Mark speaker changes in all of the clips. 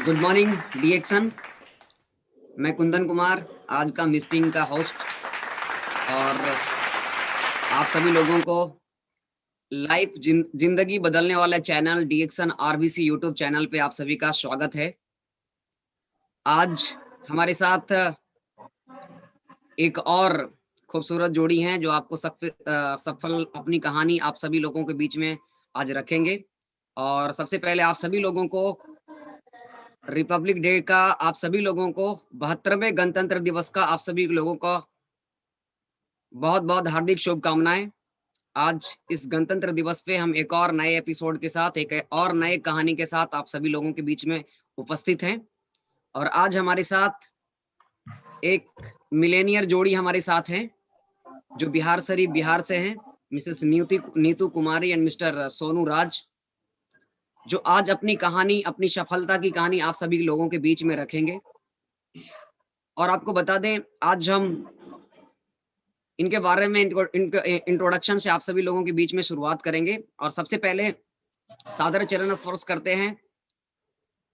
Speaker 1: Good morning डीएक्सन। मैं कुंदन कुमार, आज का मीटिंग का होस्ट, और आप सभी लोगों को लाइव जिंदगी बदलने वाले चैनल डीएक्सन आरबीसी यूट्यूब चैनल पे आप सभी का स्वागत है। आज हमारे साथ एक और खूबसूरत जोड़ी हैं जो आपको सफल अपनी कहानी आप सभी लोगों के बीच में आज रखेंगे। और सबसे पहले आप सभी लोगों को रिपब्लिक डे का, आप सभी लोगों को 72वें गणतंत्र दिवस का आप सभी लोगों को बहुत बहुत हार्दिक शुभकामनाएं। आज इस गणतंत्र दिवस पे हम एक और नए एपिसोड के साथ, एक और नए कहानी के साथ आप सभी लोगों के बीच में उपस्थित हैं। और आज हमारे साथ एक मिलेनियर जोड़ी हमारे साथ हैं जो बिहार से हैं, Mrs Neetu Kumari and mister Sonu Raj, जो आज अपनी कहानी, अपनी सफलता की कहानी आप सभी लोगों के बीच में रखेंगे। और आपको बता दें, आज हम इनके बारे में इंट्रोडक्शन से आप सभी लोगों के बीच में शुरुआत करेंगे। और सबसे पहले सादर चरण स्पर्श करते हैं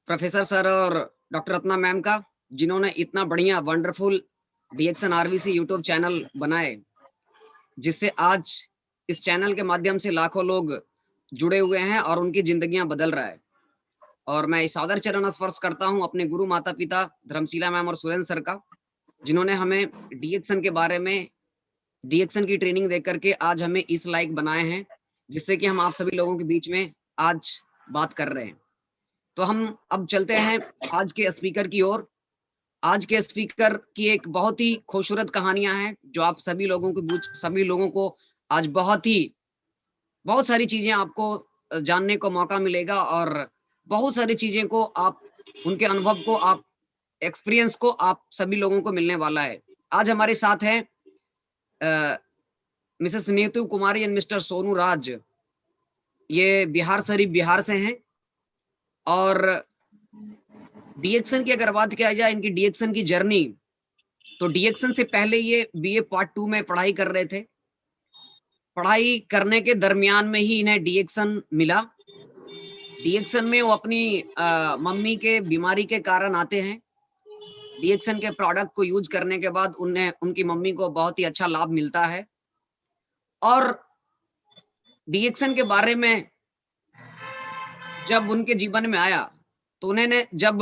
Speaker 1: प्रोफेसर सर और डॉक्टर रत्ना मैम का, जिन्होंने इतना बढ़िया वंडरफुल डीएक्सन आरबीसी यूट्यूब चैनल बनाए, जिससे आज इस चैनल के माध्यम से लाखों लोग जुड़े हुए हैं और उनकी जिंदगियां बदल रहा है। और मैं सादर चरण स्पर्श करता हूं अपने गुरु माता पिता धर्मशिला मैम और सुरेंद्र सर का, जिन्होंने हमें डीएक्सन के बारे में, डीएक्सन की ट्रेनिंग देकर करके आज हमें इस लायक बनाए हैं, जिससे कि हम आप सभी लोगों के बीच में आज बात कर रहे हैं। तो हम अब चलते हैं आज के स्पीकर की ओर। आज के स्पीकर की एक बहुत ही खूबसूरत कहानियां हैं जो आप सभी लोगों को आज बहुत सारी चीजें आपको जानने को मौका मिलेगा, और बहुत सारी चीजें को आप, उनके अनुभव को आप, एक्सपीरियंस को आप सभी लोगों को मिलने वाला है। आज हमारे साथ है Mrs Neetu Kumari and mister Sonu Raj. ये बिहार से हैं। और डीएक्सन की अगर बात किया जाए, इनकी डीएक्सन की जर्नी, तो डीएक्सन से पहले ये बीए पार्ट 2 में पढ़ाई कर रहे थे। पढ़ाई करने के दरमियान में ही इन्हें डीएक्सन मिला। डीएक्सन में वो अपनी मम्मी के बीमारी के कारण आते हैं। डीएक्सन के प्रोडक्ट को यूज करने के बाद उनकी मम्मी को बहुत ही अच्छा लाभ मिलता है। और डीएक्सन के बारे में जब उनके जीवन में आया, तो उन्होंने जब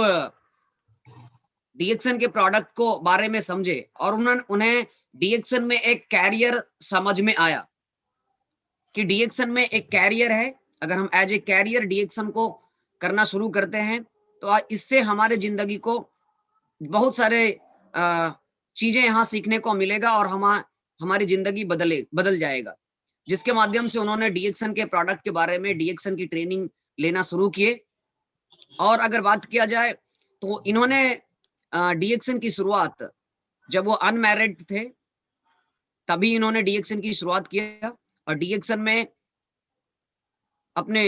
Speaker 1: डीएक्सन के प्रोडक्ट को बारे में समझे और उन्हें डीएक्सन में एक कैरियर समझ में आया कि डीएक्सन में एक कैरियर है। अगर हम एज ए कैरियर डीएक्सन को करना शुरू करते हैं, तो इससे हमारे जिंदगी को बहुत सारे चीजें यहाँ सीखने को मिलेगा और हमारी जिंदगी बदल जाएगा। जिसके माध्यम से उन्होंने डीएक्सन के प्रोडक्ट के बारे में, डीएक्सन की ट्रेनिंग लेना शुरू किए। और अगर बात किया जाए तो इन्होंने डीएक्सन की शुरुआत जब वो अनमैरिड थे तभी इन्होंने डीएक्सन की शुरुआत किया। और डीएक्सन में अपने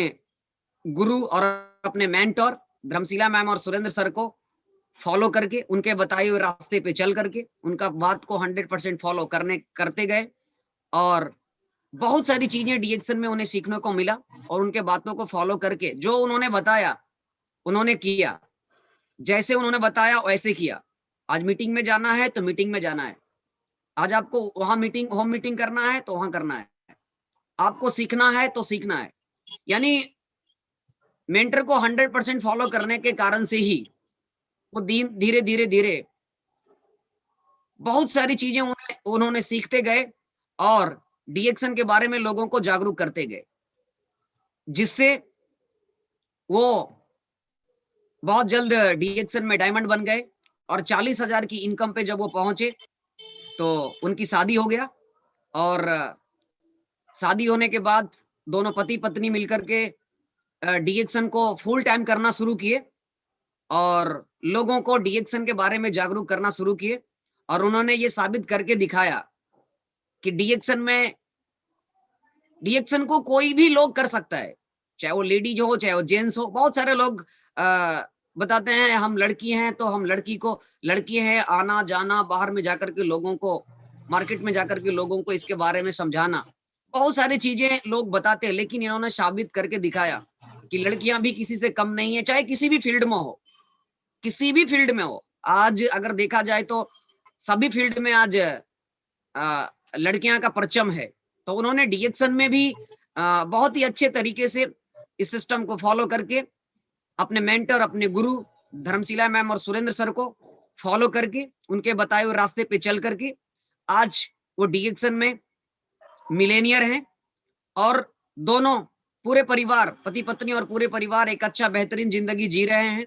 Speaker 1: गुरु और अपने मेंटोर धर्मशिला मैम और सुरेंद्र सर को फॉलो करके, उनके बताए हुए रास्ते पे चल करके, उनका बात को 100% फॉलो करते गए। और बहुत सारी चीजें डीएक्सन में उन्हें सीखने को मिला, और उनके बातों को फॉलो करके जो उन्होंने बताया उन्होंने किया, जैसे उन्होंने बताया वैसे किया। आज मीटिंग में जाना है तो मीटिंग में जाना है, आज आपको वहां होम मीटिंग करना है तो वहां करना है, आपको सीखना है तो सीखना है। यानी मेंटर को 100% फॉलो करने के कारण से ही वो धीरे धीरे धीरे बहुत सारी चीजें उन्होंने सीखते गए और डीएक्सन के बारे में लोगों को जागरूक करते गए, जिससे वो बहुत जल्द डीएक्सन में डायमंड बन गए। और 40,000 की इनकम पे जब वो पहुंचे तो उनकी शादी हो गया। और शादी होने के बाद दोनों पति पत्नी मिलकर के डीएक्सन को फुल टाइम करना शुरू किए और लोगों को डीएक्सन के बारे में जागरूक करना शुरू किए। और उन्होंने ये साबित करके दिखाया कि डीएक्सन को कोई भी लोग कर सकता है, चाहे वो लेडीज हो चाहे वो जेंट्स हो। बहुत सारे लोग बताते हैं हम लड़की हैं तो हम लड़की है, आना जाना, बाहर में जाकर के लोगों को, मार्केट में जाकर के लोगों को इसके बारे में समझाना, बहुत सारी चीजें लोग बताते हैं। लेकिन इन्होंने साबित करके दिखाया कि लड़कियां भी किसी से कम नहीं है, चाहे किसी भी फील्ड में हो। किसी भी फील्ड में हो, आज अगर देखा जाए तो सभी फील्ड में आज लड़कियां का परचम है। तो उन्होंने डीएक्सन में भी बहुत ही अच्छे तरीके से इस सिस्टम को फॉलो करके अपने मेंटर, अपने गुरु धर्मशिला मैम और सुरेंद्र सर को फॉलो करके उनके बताए हुए रास्ते पे चल करके आज वो डीएक्सन में मिलेनियर हैं और दोनों पूरे परिवार, पति पत्नी और पूरे परिवार एक अच्छा बेहतरीन जिंदगी जी रहे हैं।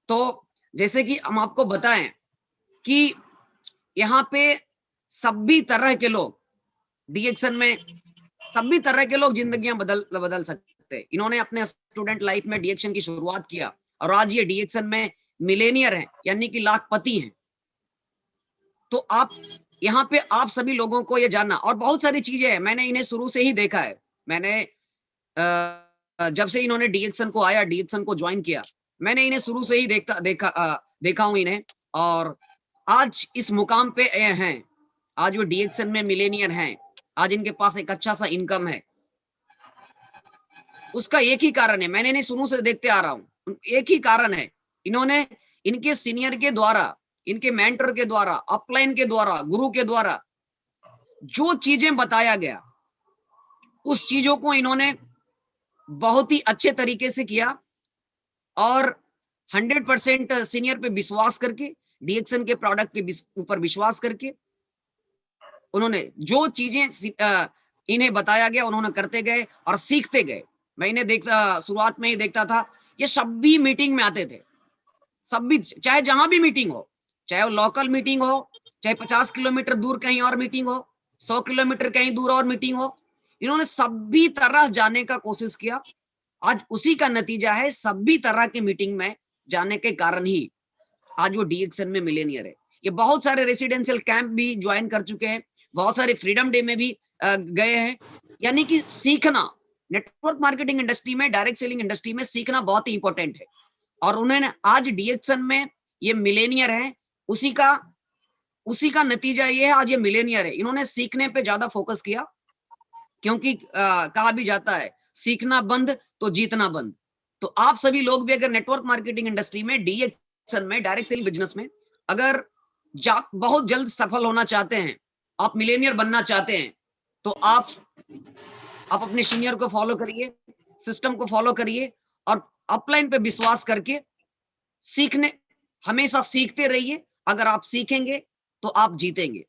Speaker 1: तो जैसे कि हम आपको बताएं कि यहाँ पे सभी तरह के लोग डीएक्सन में, सभी तरह के लोग जिंदगियां बदल सकते हैं। इन्होंने अपने स्टूडेंट लाइफ में डीएक्सन की शुरुआत किया और आज ये डीएक्सन में मिलेनियर हैं, यानी कि लाखपति हैं। तो आप यहाँ पे आप सभी लोगों को ये जानना, और बहुत सारी चीजें हैं, मैंने इन्हें शुरू से ही देखा है। मैंने जब से इन्होंने डीएक्सन को आया, डीएक्सन को ज्वाइन किया, मैंने इन्हें शुरू से ही देखा हूं इन्हें, और आज इस मुकाम पे हैं। आज वो डीएक्सन में मिलेनियर हैं, आज इनके पास एक अच्छा सा इनकम है। उसका एक ही कारण है, मैंने इन्हें शुरू से देखते आ रहा हूं, एक ही कारण है, इन्होंने इनके सीनियर के द्वारा, इनके मेंटर के द्वारा, अपलाइन के द्वारा, गुरु के द्वारा जो चीजें बताया गया, उस चीजों को इन्होंने बहुत ही अच्छे तरीके से किया और 100% सीनियर पे विश्वास करके, डीएक्सन के प्रोडक्ट के ऊपर विश्वास करके उन्होंने जो चीजें इन्हें बताया गया उन्होंने करते गए और सीखते गए। मैं इन्हें शुरुआत में ही देखता था, ये सभी मीटिंग में आते थे, सभी, चाहे जहां भी मीटिंग हो, चाहे वो लोकल मीटिंग हो, चाहे 50 किलोमीटर दूर कहीं और मीटिंग हो, 100 किलोमीटर कहीं दूर और मीटिंग हो, इन्होंने सभी तरह जाने का कोशिश किया। आज उसी का नतीजा है, सभी तरह की मीटिंग में जाने के कारण ही आज वो डीएक्सन में मिलेनियर है। ये बहुत सारे रेसिडेंशियल कैंप भी ज्वाइन कर चुके हैं, बहुत सारे फ्रीडम डे में भी गए हैं। यानी कि सीखना, नेटवर्क मार्केटिंग इंडस्ट्री में, डायरेक्ट सेलिंग इंडस्ट्री में सीखना बहुत ही इंपॉर्टेंट है। और उन्होंने आज डीएक्सन में ये मिलेनियर है, उसी का नतीजा ये है, आज ये मिलेनियर है। इन्होंने सीखने पे ज्यादा फोकस किया, क्योंकि कहा भी जाता है सीखना बंद तो जीतना बंद। तो आप सभी लोग भी अगर नेटवर्क मार्केटिंग इंडस्ट्री में, डीएक्सन में, डायरेक्ट सेलिंग बिजनेस में अगर बहुत जल्द सफल होना चाहते हैं, आप मिलेनियर बनना चाहते हैं, तो आप अपने सीनियर को फॉलो करिए, सिस्टम को फॉलो करिए और अपलाइन पे विश्वास करके सीखने, हमेशा सीखते रहिए। अगर आप सीखेंगे तो आप जीतेंगे।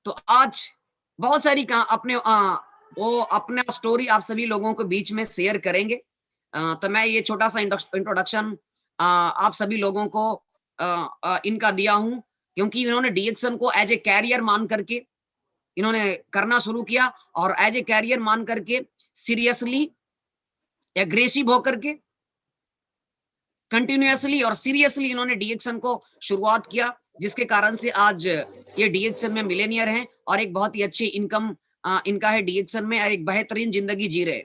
Speaker 1: तो आज बहुत सारी वो अपना स्टोरी आप सभी लोगों के बीच में शेयर करेंगे। तो मैं ये छोटा सा इंट्रोडक्शन आप सभी लोगों को इनका दिया हूं, क्योंकि इन्होंने डीएक्सन को एज ए कैरियर मान करके इन्होंने करना शुरू किया और एज ए कैरियर मान करके सीरियसली, एग्रेसिव होकर के, कंटिन्यूअसली और सीरियसली इन्होंने डीएक्सन को शुरुआत किया, जिसके कारण से आज ये डीएक्सन में मिलेनियर हैं और एक बहुत ही अच्छी इनकम इनका है डीएक्सन में, और एक बेहतरीन जिंदगी जी रहे।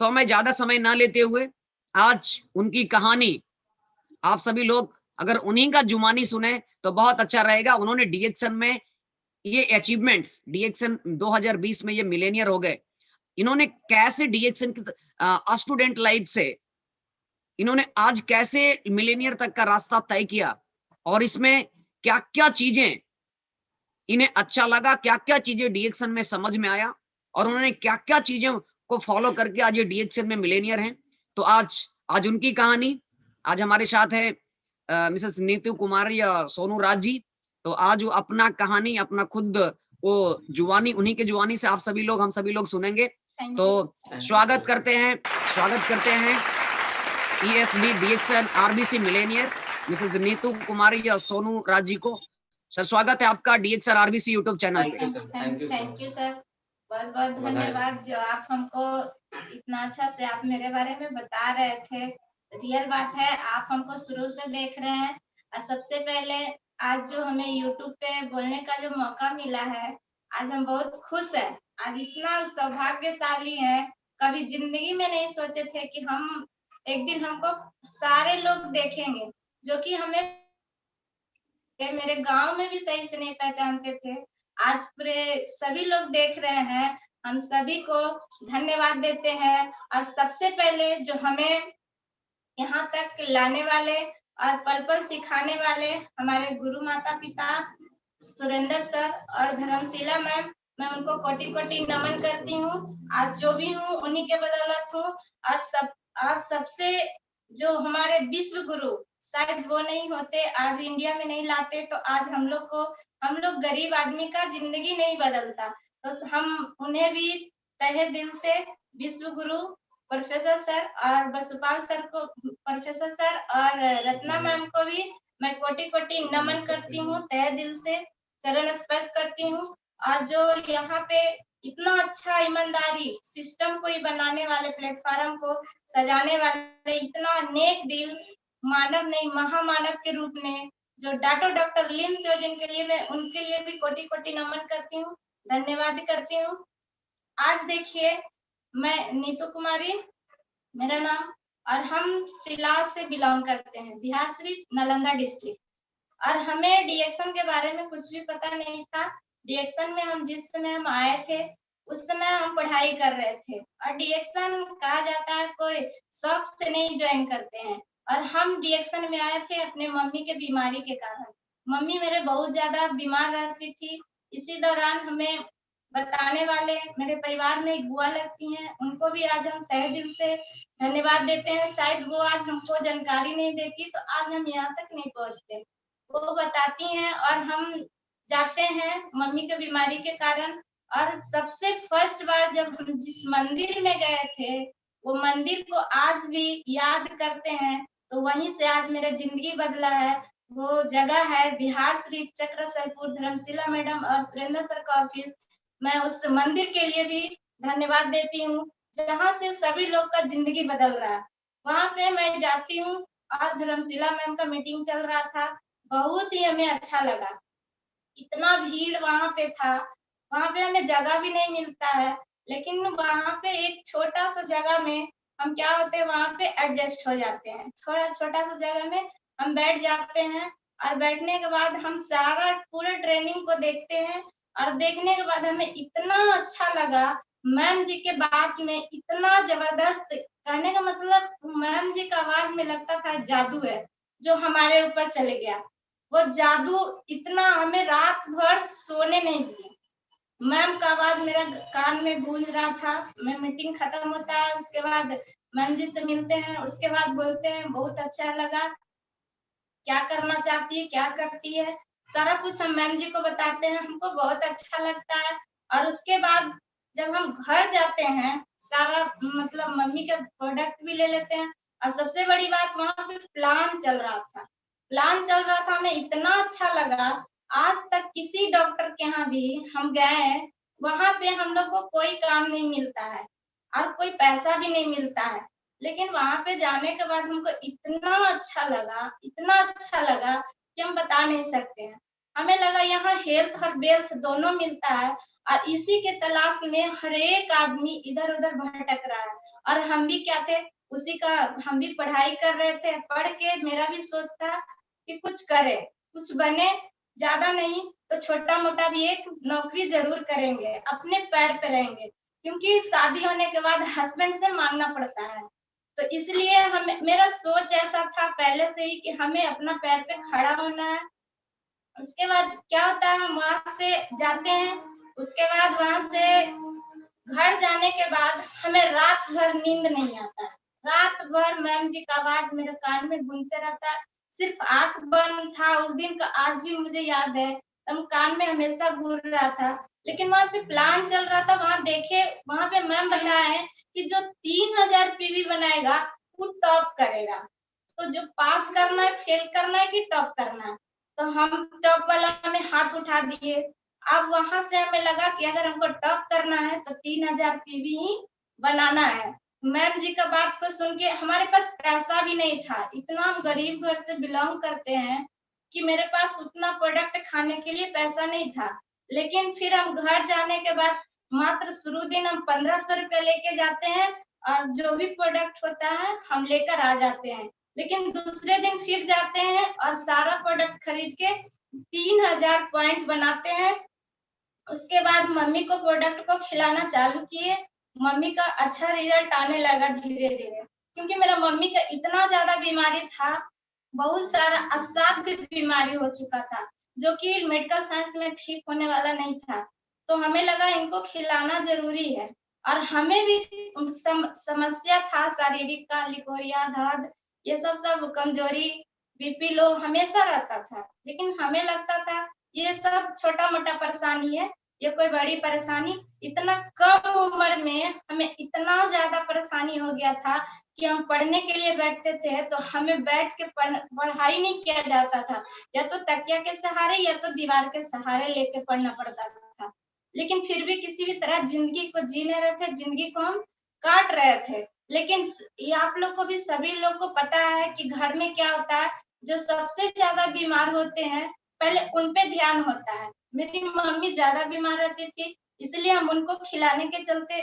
Speaker 1: तो मैं ज्यादा समय ना लेते हुए आज उनकी कहानी आप सभी लोग अगर उन्हीं का जुबानी सुने तो बहुत अच्छा रहेगा। उन्होंने डीएक्सन में ये अचीवमेंट्स, डीएक्सन 2020 में ये मिलेनियर हो गए। इन्होंने कैसे डीएक्सन की स्टूडेंट लाइफ से इन्होंने आज कैसे मिलेनियर तक का रास्ता तय किया, और इसमें क्या क्या चीजें इन्हें अच्छा लगा, क्या क्या चीजें डीएक्सन में समझ में आया, और उन्होंने क्या क्या चीजों को फॉलो करके आज ये डीएक्सन में मिलेनियर हैं। तो आज उनकी कहानी, आज हमारे साथ है मिसेस नीतू कुमारी और सोनू राज जी। तो आज वो अपना कहानी, अपना खुद वो जुबानी, उन्हीं के जुबानी से आप सभी लोग, हम सभी लोग सुनेंगे। तो स्वागत करते हैं ESD डीएक्सन RBC millionaire Mrs Neetu Kumari या सोनू राज जी को। सर स्वागत है आपका डीएक्सन RBC यूट्यूब चैनल पे।
Speaker 2: थैंक यू सर, बहुत बहुत धन्यवाद जो आप हमको इतना अच्छा से आप मेरे बारे में बता रहे थे। रियल बात है, आप हमको शुरू से देख रहे हैं। और सबसे पहले आज जो हमें यूट्यूब पे बोलने का जो मौका मिला है, आज हम बहुत खुश हैं। आज इतना सौभाग्यशाली हैं, कभी जिंदगी में नहीं सोचे थे कि हम एक दिन हमको सारे लोग देखेंगे, जो कि हमें मेरे गांव में भी सही से नहीं पहचानते थे। आज पूरे सभी लोग देख रहे हैं। हम सभी को धन्यवाद देते हैं। और सबसे पहले जो हमें यहाँ तक लाने वाले और पल पल सिखाने वाले हमारे गुरु माता पिता सुरेंद्र सर और धर्मशिला मैम, मैं उनको कोटि कोटि नमन करती हूँ। आज जो भी हूँ उन्हीं के बदौलत हूँ। और सबसे जो हमारे विश्व गुरु, शायद वो नहीं होते, आज इंडिया में नहीं लाते, तो आज हम लोग गरीब आदमी का जिंदगी नहीं बदलता। तो हम उन्हें भी तहे दिल से विश्व गुरु प्रोफेसर सर और वसुपाल सर को, प्रोफेसर सर और रत्ना मैम को भी मैं कोटि कोटि नमन करती हूँ, तहे दिल से चरण स्पर्श करती हूँ। और जो यहाँ पे इतना अच्छा ईमानदारी सिस्टम को ही बनाने वाले, प्लेटफॉर्म को सजाने वाले इतना नेक दिल मानव नहीं महामानव के रूप में जो डॉक्टर लिम सोजन के लिए मैं उनके लिए भी कोटि कोटि नमन करती हूँ, धन्यवाद करती हूँ। आज देखिए, मैं नीतू कुमारी मेरा नाम, और हम सिलाव से बिलोंग करते हैं, बिहार शरीफ नालंदा डिस्ट्रिक्ट। और हमें डीएक्शन के बारे में कुछ भी पता नहीं था। डीएक्शन में हम जिस समय हम आए थे उस समय हम पढ़ाई कर रहे थे, और डीएक्शन कहा जाता है कोई शौक से नहीं ज्वाइन करते हैं। और हम डीएक्शन में आए थे अपने मम्मी के बीमारी के कारण। मम्मी मेरे बहुत ज्यादा बीमार रहती थी। इसी दौरान हमें बताने वाले मेरे परिवार में एक बुआ लगती हैं, उनको भी आज हम तहे दिल से धन्यवाद देते हैं। शायद वो आज हमको जानकारी नहीं देती तो आज हम यहाँ तक नहीं पहुँचते। वो बताती हैं और हम जाते हैं मम्मी के बीमारी के कारण। और सबसे फर्स्ट बार जब हम जिस मंदिर में गए थे, वो मंदिर को आज भी याद करते हैं, तो वहीं से आज मेरा जिंदगी बदला है। वो जगह है बिहार शरीफ चक्रसरपुर, धर्मशिला मैडम और सुरेंद्र सर का ऑफिस। मैं उस मंदिर के लिए भी धन्यवाद देती हूँ, जहाँ से सभी लोग का जिंदगी बदल रहा है। वहां पे मैं जाती हूँ और धर्मशिला मैम का मीटिंग चल रहा था, बहुत ही हमें अच्छा लगा। इतना भीड़ वहां पे था, वहां पे हमें जगह भी नहीं मिलता है, लेकिन वहां पे एक छोटा सा जगह में हम क्या होते हैं, वहां पे एडजस्ट हो जाते हैं। थोड़ा छोटा सा जगह में हम बैठ जाते हैं, और बैठने के बाद हम सारा पूरे ट्रेनिंग को देखते हैं। और देखने के बाद हमें इतना अच्छा लगा, मैम जी के बात में इतना जबरदस्त, कहने का मतलब मैम जी का आवाज में लगता था जादू है जो हमारे ऊपर चले गया। वो जादू इतना, हमें रात भर सोने नहीं दिए। मैम का आवाज मेरा कान में गूंज रहा था। मैं मीटिंग खत्म होता है, उसके बाद मैम जी से मिलते हैं, उसके बाद बोलते हैं बहुत अच्छा लगा, क्या करना चाहती है, क्या करती है, सारा कुछ हम मैम जी को बताते हैं, हमको बहुत अच्छा लगता है। और उसके बाद जब हम घर जाते हैं, सारा मतलब मम्मी का प्रोडक्ट भी ले लेते हैं। और सबसे बड़ी बात, वहां पे प्लान चल रहा था, हमें इतना अच्छा लगा। आज तक किसी डॉक्टर के यहाँ भी हम गए, वहां पे हम लोग को कोई काम नहीं मिलता है और कोई पैसा भी नहीं मिलता है, लेकिन वहां पे जाने के बाद हमको इतना अच्छा लगा, इतना अच्छा लगा कि हम बता नहीं सकते हैं। हमें लगा यहाँ हेल्थ और वेल्थ दोनों मिलता है, और इसी के तलाश में हर एक आदमी इधर उधर भटक रहा है। और हम भी क्या थे, उसी का हम भी पढ़ाई कर रहे थे। पढ़ के मेरा भी सोच था कि कुछ करे, कुछ बने, ज्यादा नहीं तो छोटा मोटा भी एक नौकरी जरूर करेंगे, अपने पैर पे रहेंगे, क्योंकि शादी होने के बाद हस्बैंड से मांगना पड़ता है। तो इसलिए हमें, मेरा सोच ऐसा था पहले से ही कि हमें अपना पैर पे खड़ा होना है। उसके बाद क्या होता है, हम वहां से जाते हैं, उसके बाद वहां से घर जाने के बाद हमें रात भर नींद नहीं आता है। रात भर मैम जी का आवाज मेरे कान में गूंजते रहता है। सिर्फ आंख बंद था उस दिन का, आज भी मुझे याद है, हम कान में हमेशा गूंज रहा था। लेकिन वहां पे प्लान चल रहा था, वहां देखे, वहां पे मैम बताए कि जो 3000 पीवी बनाएगा वो टॉप करेगा। तो जो पास करना है, फेल करना है कि टॉप करना है, तो हम टॉप वाला में हाथ उठा दिए। अब वहां से हमें लगा कि अगर हमको टॉप करना है तो 3000 पीवी ही बनाना है। मैम जी का बात को सुन के, हमारे पास पैसा भी नहीं था, इतना हम गरीब घर से बिलोंग करते हैं कि मेरे पास उतना प्रोडक्ट खाने के लिए पैसा नहीं था। लेकिन फिर हम घर जाने के बाद मात्र शुरू दिन हम 1500 रुपया लेके जाते हैं, और जो भी प्रोडक्ट होता है हम लेकर आ जाते हैं। लेकिन दूसरे दिन फिर जाते हैं और सारा प्रोडक्ट खरीद के 3000 पॉइंट बनाते हैं। उसके बाद मम्मी को प्रोडक्ट को खिलाना चालू किए। मम्मी का अच्छा रिजल्ट आने लगा धीरे धीरे, क्योंकि मेरा मम्मी का इतना ज्यादा बीमारी था, बहुत सारा असाध्य बीमारी हो चुका था, जो कि मेडिकल साइंस में ठीक होने वाला नहीं था। तो हमें लगा इनको खिलाना जरूरी है, और हमें भी समस्या था शारीरिक का, लिकोरिया, दर्द, ये सब कमजोरी, बीपी लो हमेशा रहता था। लेकिन हमें लगता था ये सब छोटा मोटा परेशानी है, ये कोई बड़ी परेशानी। इतना कम उम्र में हमें इतना ज्यादा परेशानी हो गया था कि हम पढ़ने के लिए बैठते थे तो हमें बैठ के पढ़ाई नहीं किया जाता था, या तो तकिया के सहारे या तो दीवार के सहारे लेके पढ़ना पड़ता था। लेकिन फिर भी किसी भी तरह जिंदगी को जी रहे थे, जिंदगी को हम काट रहे थे। लेकिन ये आप लोग को भी, सभी लोग को पता है कि घर में क्या होता है, जो सबसे ज्यादा बीमार होते हैं पहले उन पे ध्यान होता है। मेरी मम्मी ज्यादा बीमार रहती थी, इसलिए हम उनको खिलाने के चलते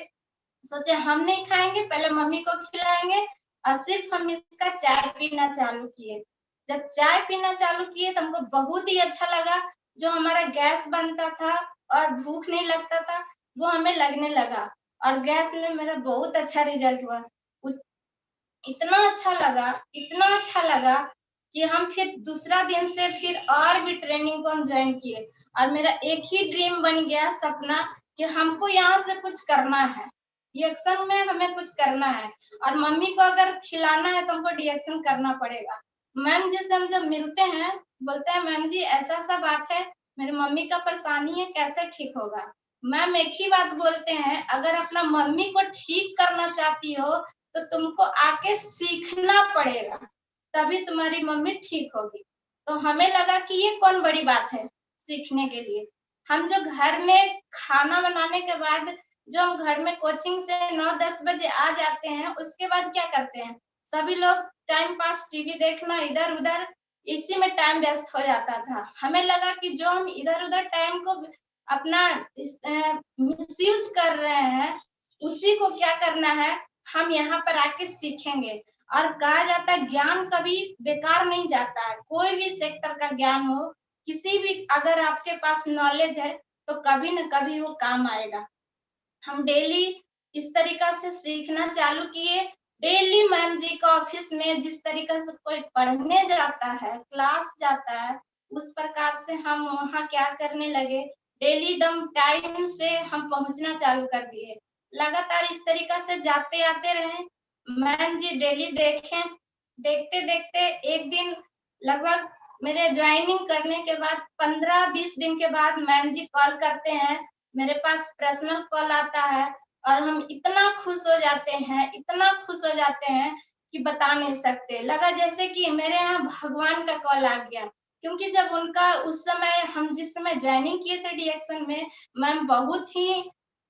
Speaker 2: सोचे हम नहीं खाएंगे, पहले मम्मी को खिलाएंगे, और सिर्फ हम इसका चाय पीना चालू किए। जब चाय पीना चालू किए तो हमको बहुत ही अच्छा लगा। जो हमारा गैस बनता था और भूख नहीं लगता था, वो हमें लगने लगा, और गैस में मेरा बहुत अच्छा रिजल्ट हुआ। उस इतना अच्छा लगा, इतना अच्छा लगा कि हम फिर दूसरा दिन से फिर और भी ट्रेनिंग को हम ज्वाइन किए, और मेरा एक ही ड्रीम बन गया, सपना, कि हमको यहाँ से कुछ करना है, डीएक्शन में हमें कुछ करना है, और मम्मी को अगर खिलाना है तो हमको डीएक्शन करना पड़ेगा। मैम जी से हम जब मिलते हैं, बोलते हैं मैम जी ऐसा सा बात है, मेरी मम्मी का परेशानी है, कैसे ठीक होगा। मैम एक ही बात बोलते हैं, अगर अपना मम्मी को ठीक करना चाहती हो तो तुमको आके सीखना पड़ेगा, तभी तुम्हारी मम्मी ठीक होगी। तो हमें लगा कि ये कौन बड़ी बात है सीखने के लिए। हम जो घर में खाना बनाने के बाद, जो हम घर में कोचिंग से 9-10 बजे आ जाते हैं, उसके बाद क्या करते हैं, सभी लोग टाइम पास टीवी देखना, इधर उधर, इसी में टाइम वेस्ट हो जाता था। हमें लगा कि जो हम इधर उधर टाइम को अपना मिसयूज कर रहे हैं, उसी को क्या करना है, हम यहाँ पर आके सीखेंगे। और कहा जाता है ज्ञान कभी बेकार नहीं जाता है, कोई भी सेक्टर का ज्ञान हो, किसी भी, अगर आपके पास नॉलेज है तो कभी न कभी वो काम आएगा। हम डेली इस तरीका से सीखना चालू किए। डेली मैम जी का ऑफिस में जिस तरीका से कोई पढ़ने जाता है, क्लास जाता है, उस प्रकार से हम वहाँ क्या करने लगे, डेली दम टाइम से हम पहुंचना चालू कर दिए। लगातार इस तरीका से जाते आते रहे। मैम जी डेली देखें, देखते देखते एक दिन, लगभग मेरे ज्वाइनिंग करने के बाद 15-20 दिन के बाद मैम जी कॉल करते हैं, मेरे पास पर्सनल कॉल आता है, और हम इतना खुश हो जाते हैं, इतना खुश हो जाते हैं कि बता नहीं सकते। लगा जैसे कि मेरे यहाँ भगवान का कॉल आ गया, क्योंकि जब उनका उस समय, हम जिस समय ज्वाइनिंग किए थे डीएक्शन में, मैम बहुत ही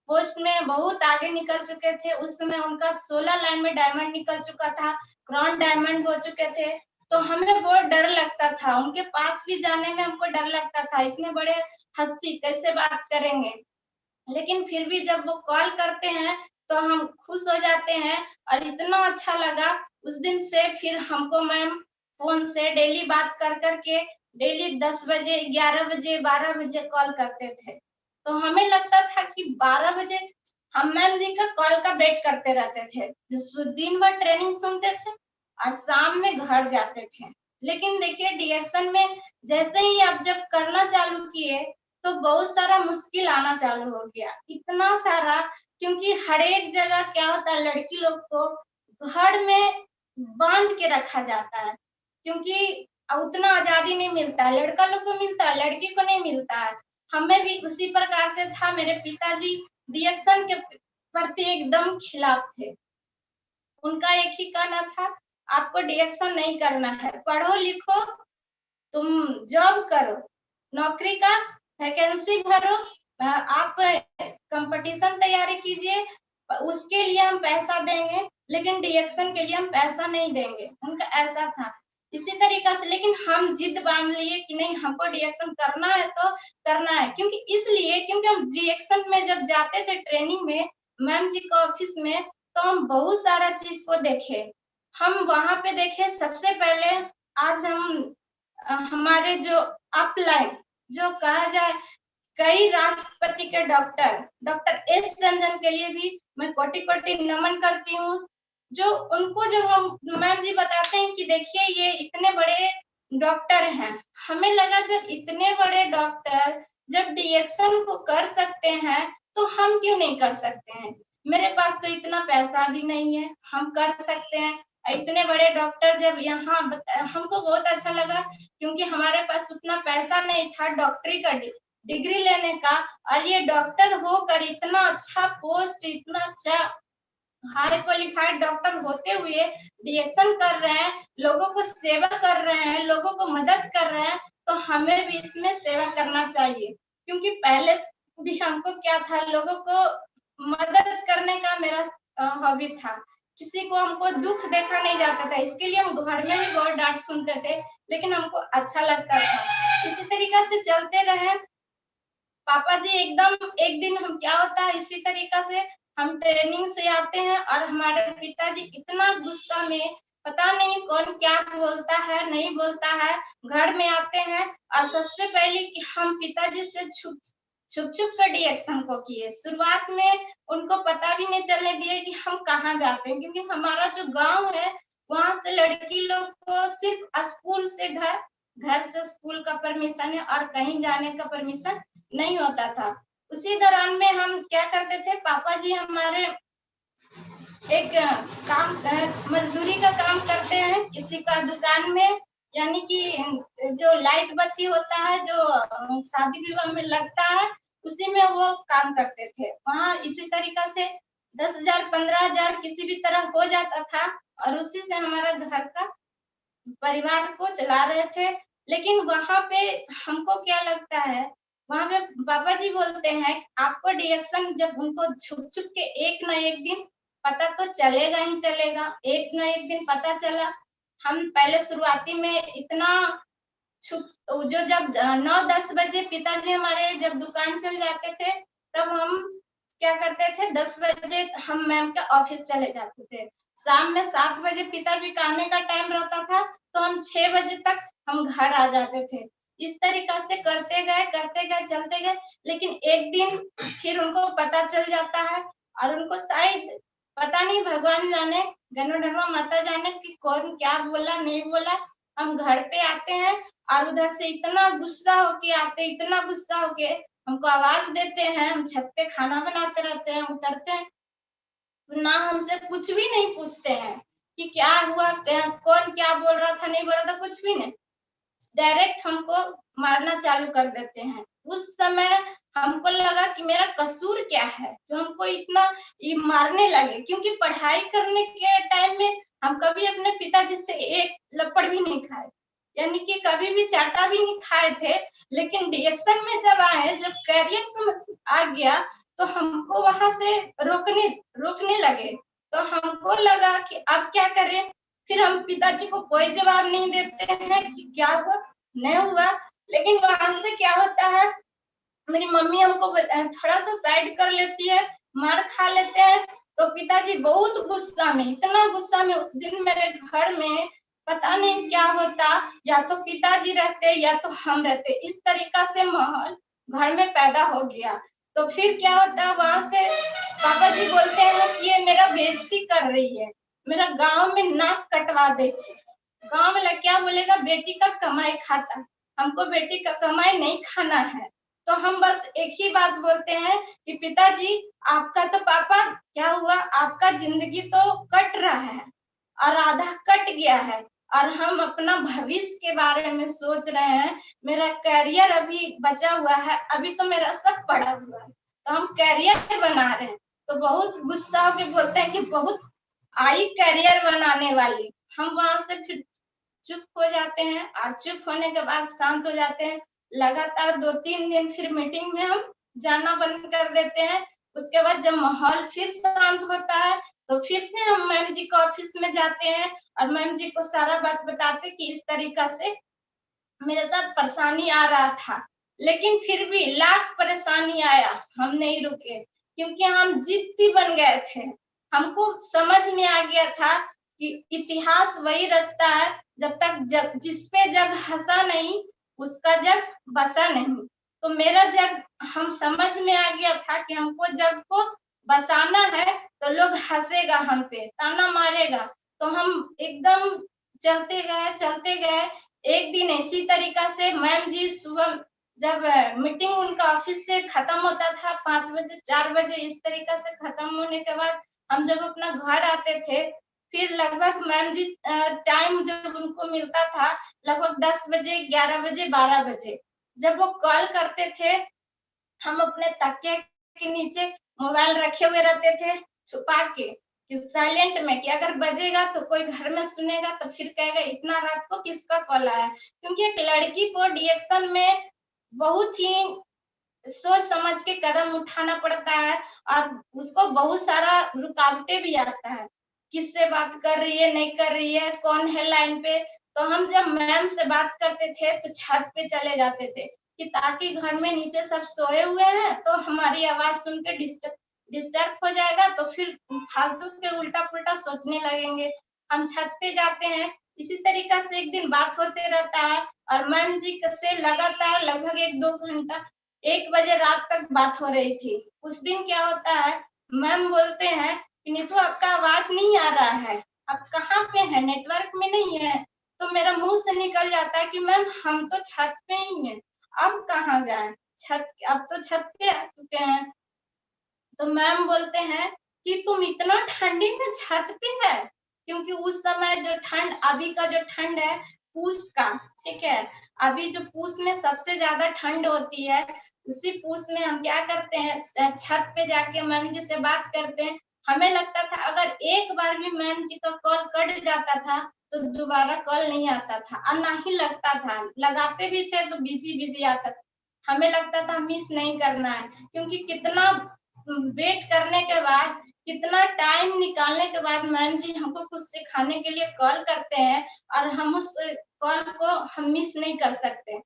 Speaker 2: पोस्ट में बहुत आगे निकल चुके थे। उस समय उनका 16 लाइन में डायमंड निकल चुका था, क्राउन डायमंड हो चुके थे। तो हमें बहुत डर लगता था, उनके पास भी जाने में हमको डर लगता था, इतने बड़े हस्ती कैसे बात करेंगे। लेकिन फिर भी जब वो कॉल करते हैं तो हम खुश हो जाते हैं, और इतना अच्छा लगा। उस दिन से फिर हमको मैम फोन से डेली बात कर करके, डेली 10 बजे, 11 बजे, 12 बजे कॉल करते थे। तो हमें लगता था कि 12 बजे हम मैम जी का कॉल का वेट करते रहते थे। दिन भर ट्रेनिंग सुनते थे और शाम में घर जाते थे। लेकिन देखिए डीएक्शन में जैसे ही आप जब करना चालू किए तो बहुत सारा मुश्किल आना चालू हो गया, इतना सारा, क्योंकि हर एक जगह क्या होता है, लड़की लोग को घर में बांध के रखा जाता है, क्योंकि उतना आजादी नहीं मिलता है, लड़का लोग को मिलता है, लड़की को नहीं मिलता है। हमें भी उसी प्रकार से था। मेरे पिताजी डीएक्शन के प्रति एकदम खिलाफ थे। उनका एक ही कहना था, आपको डीएक्शन नहीं करना है, पढ़ो लिखो, तुम जॉब करो, नौकरी का वैकेंसी भरो, आप कंपटीशन तैयारी कीजिए, उसके लिए हम पैसा देंगे, लेकिन डीएक्शन के लिए हम पैसा नहीं देंगे। उनका ऐसा था। इसी तरीका से लेकिन हम जिद बांध लिए कि नहीं, हमको डीएक्शन करना है तो करना है। क्योंकि इसलिए, क्योंकि हम डीएक्शन में जब जाते थे ट्रेनिंग में मैम जी के ऑफिस में, तो हम बहुत सारा चीज को देखे। हम वहां पे देखे, सबसे पहले आज हम हमारे जो अपलाइन, जो कहा जाए, कई राष्ट्रपति के डॉक्टर एस चंदन के लिए भी मैं कोटि कोटि नमन करती हूँ। जो उनको जब हम मैम जी बताते हैं कि देखिए ये इतने बड़े डॉक्टर हैं, हमें लगा जब इतने बड़े डॉक्टर जब डिएक्शन को कर सकते हैं तो हम क्यों नहीं कर सकते हैं। मेरे पास तो इतना पैसा भी नहीं है, हम कर सकते हैं। इतने बड़े डॉक्टर जब यहाँ हमको बहुत अच्छा लगा क्योंकि हमारे पास उतना पैसा नहीं था डॉक्टरी का डिग्री लेने का, और ये डॉक्टर होकर इतना अच्छा पोस्ट, इतना अच्छा हाई क्वालिफाइड डॉक्टर होते हुए डिएक्शन कर रहे हैं, लोगों को सेवा कर रहे हैं, लोगों को मदद कर रहे हैं, तो हमें भी इसमें सेवा करना चाहिए। क्योंकि पहले भी हमको क्या था, लोगों को मदद करने का मेरा हॉबी था। किसी को हमको दुख देखा नहीं जाता था, इसके लिए हम घर में भी बहुत डांट सुनते थे, लेकिन हमको अच्छा लगता था। इसी तरीका से चलते रहे। पापा जी एकदम एक दिन हम क्या होता है इसी तरीका से हम ट्रेनिंग से आते हैं और हमारे पिताजी इतना गुस्सा में, पता नहीं कौन क्या बोलता है नहीं बोलता है, घर में आते हैं और सबसे पहले कि हम पिताजी से छुप छुप कर डिएक्शन को किए। शुरुआत में उनको पता भी नहीं चलने दिए कि हम कहाँ जाते हैं, क्योंकि हमारा जो गांव है वहां से लड़की लोग को सिर्फ स्कूल से घर से स्कूल का परमिशन है और कहीं जाने का परमिशन नहीं होता था। उसी दौरान में हम क्या करते थे, पापा जी हमारे एक काम मजदूरी का काम करते हैं किसी का दुकान में, यानी कि जो लाइट बत्ती होता है जो शादी विवाह में लगता है उसी में वो काम करते थे। वहाँ इसी तरीका से 10,000 15,000 किसी भी तरह हो जाता था और उसी से हमारा घर का परिवार को चला रहे थे। लेकिन वहां पे हमको क्या लगता है, वहां पे पापा जी बोलते हैं आपको डिएक्शन जब उनको छुप छुप के एक ना एक दिन पता तो चलेगा ही चलेगा। एक ना एक दिन पता चला। हम पहले शुरुआती में इतना छुप जो जब 9-10 बजे पिताजी हमारे जब दुकान चल जाते थे तब हम क्या करते थे, 10 बजे हम मैम के ऑफिस चले जाते थे। शाम में 7 बजे पिताजी का आने का टाइम रहता था तो हम 6 बजे तक हम घर आ जाते थे। इस तरीका से करते गए चलते गए, लेकिन एक दिन फिर उनको पता चल जाता है और उनको शायद पता नहीं, भगवान जाने, गणोधर्मा माता जाने कि कौन क्या बोला नहीं बोला। हम घर पे आते हैं और उधर से इतना गुस्सा होके आते, इतना गुस्सा होके हमको आवाज देते हैं। हम छत पे खाना बनाते रहते हैं, उतरते हैं ना, हमसे कुछ भी नहीं पूछते हैं कि क्या हुआ, कौन क्या बोल रहा था नहीं बोल रहा था, कुछ भी नहीं, डायरेक्ट हमको मारना चालू कर देते हैं। उस समय हमको लगा कि मेरा कसूर क्या है जो हमको इतना ये मारने लगे, क्योंकि पढ़ाई करने के टाइम में हम कभी अपने पिताजी से एक लपड़ भी नहीं खाए, यानी कि कभी भी चाटा भी नहीं खाए थे। लेकिन डिएक्शन में जब आए, जब कैरियर समझ आ गया तो हमको वहां से रोकने लगे। तो हमको लगा कि अब क्या करें। फिर हम पिताजी को कोई जवाब नहीं देते हैं कि क्या हुआ नहीं हुआ। लेकिन वहां से क्या होता है, मेरी मम्मी हमको थोड़ा सा साइड कर लेती है, मार खा लेते हैं। तो पिताजी बहुत गुस्सा में, इतना गुस्सा में, उस दिन मेरे घर में पता नहीं क्या होता, या तो पिताजी रहते या तो हम रहते, इस तरीका से माहौल घर में पैदा हो गया। तो फिर क्या होता है, वहां से पापा जी बोलते हैं कि ये मेरा बेइज्जती कर रही है, मेरा गांव में नाक कटवा देगी। गांव वाला क्या बोलेगा, बेटी का कमाई खाता, हमको बेटी का कमाई नहीं खाना है। तो हम बस एक ही बात बोलते हैं कि पिताजी आपका तो पापा क्या हुआ, आपका जिंदगी तो कट रहा है और आधा कट गया है और हम अपना भविष्य के बारे में सोच रहे हैं। मेरा करियर अभी बचा हुआ है, अभी तो मेरा सब पड़ा हुआ है, तो हम करियर बना रहे हैं। तो बहुत गुस्सा होकर बोलते हैं कि बहुत आई करियर बनाने वाली। हम वहां से फिर चुप हो जाते हैं और चुप होने के बाद शांत हो जाते हैं। लगातार 2-3 दिन फिर मीटिंग में हम जाना बंद कर देते हैं। उसके बाद जब माहौल फिर शांत होता है तो फिर से हम मैम जी के ऑफिस में जाते हैं और मैम जी को सारा बात बताते कि इस तरीका से मेरे साथ परेशानी आ रहा था। लेकिन फिर भी लाख परेशानी आया, हम नहीं रुके, क्योंकि हम जिद्दी बन गए थे। हमको समझ में आ गया था कि इतिहास वही रचता है जब तक जिस पे जग हंसा नहीं उसका जग बसा नहीं। तो मेरा जग हम समझ में आ गया था कि हमको जग को बसाना है तो लोग हंसेगा, हम पे ताना मारेगा। तो हम एकदम चलते गए। एक दिन इसी तरीका से मैम जी सुबह जब मीटिंग उनका ऑफिस से खत्म होता था 5 बजे 4 बजे, इस तरीका से खत्म होने के बाद हम जब अपना घर आते थे, फिर लगभग मैम जी टाइम जब उनको मिलता था लगभग 10 बजे 11 बजे 12 बजे, जब वो कॉल करते थे, हम अपने तकिए के नीचे मोबाइल रखे हुए रहते थे छुपा के, कि साइलेंट में, कि अगर बजेगा तो कोई घर में सुनेगा तो फिर कहेगा इतना रात को किसका कॉल आया। क्योंकि एक लड़की को डिएक्शन में बहुत ही सोच समझ के कदम उठाना पड़ता है और उसको बहुत सारा रुकावटें भी आता है, किससे बात कर रही है नहीं कर रही है, कौन है लाइन पे। तो हम जब मैम से बात करते थे तो छत पे चले जाते थे, कि ताकि घर में नीचे सब सोए हुए हैं तो हमारी आवाज सुन के डिस्टर्ब हो जाएगा, तो फिर फालतू के उल्टा पुल्टा सोचने लगेंगे। हम छत पे जाते हैं, इसी तरीका से एक दिन बात होते रहता है और मैम जी से लगातार लगभग 1-2 घंटा 1 बजे रात तक बात हो रही थी। उस दिन क्या होता है, मैम बोलते हैं कि नीतू आपका आवाज नहीं आ रहा है, आप कहाँ पे हैं, नेटवर्क में नहीं है। तो मेरा मुंह से निकल जाता है कि मैम हम तो छत पे ही हैं, अब कहाँ जाएं, अब तो छत पे आ चुके हैं। तो मैम बोलते हैं कि तुम इतना ठंडी में छत पे है, क्योंकि उस समय जो ठंड, अभी का जो ठंड है पूस का, ठीक है, अभी जो पूस में सबसे ज्यादा ठंड होती है, उसी पूस में हम क्या करते हैं, छत पे जाके मैम जी से बात करते हैं। हमें लगता था अगर एक बार भी मैम जी का कॉल कट जाता था तो दोबारा कॉल नहीं आता था, और ना ही लगता था, लगाते भी थे तो बिजी बिजी आता था। हमें लगता था मिस नहीं करना है, क्योंकि कितना वेट करने के बाद, कितना टाइम निकालने के बाद मैम जी हमको कुछ सिखाने के लिए कॉल करते हैं और हम उस कॉल को हम मिस नहीं कर सकते।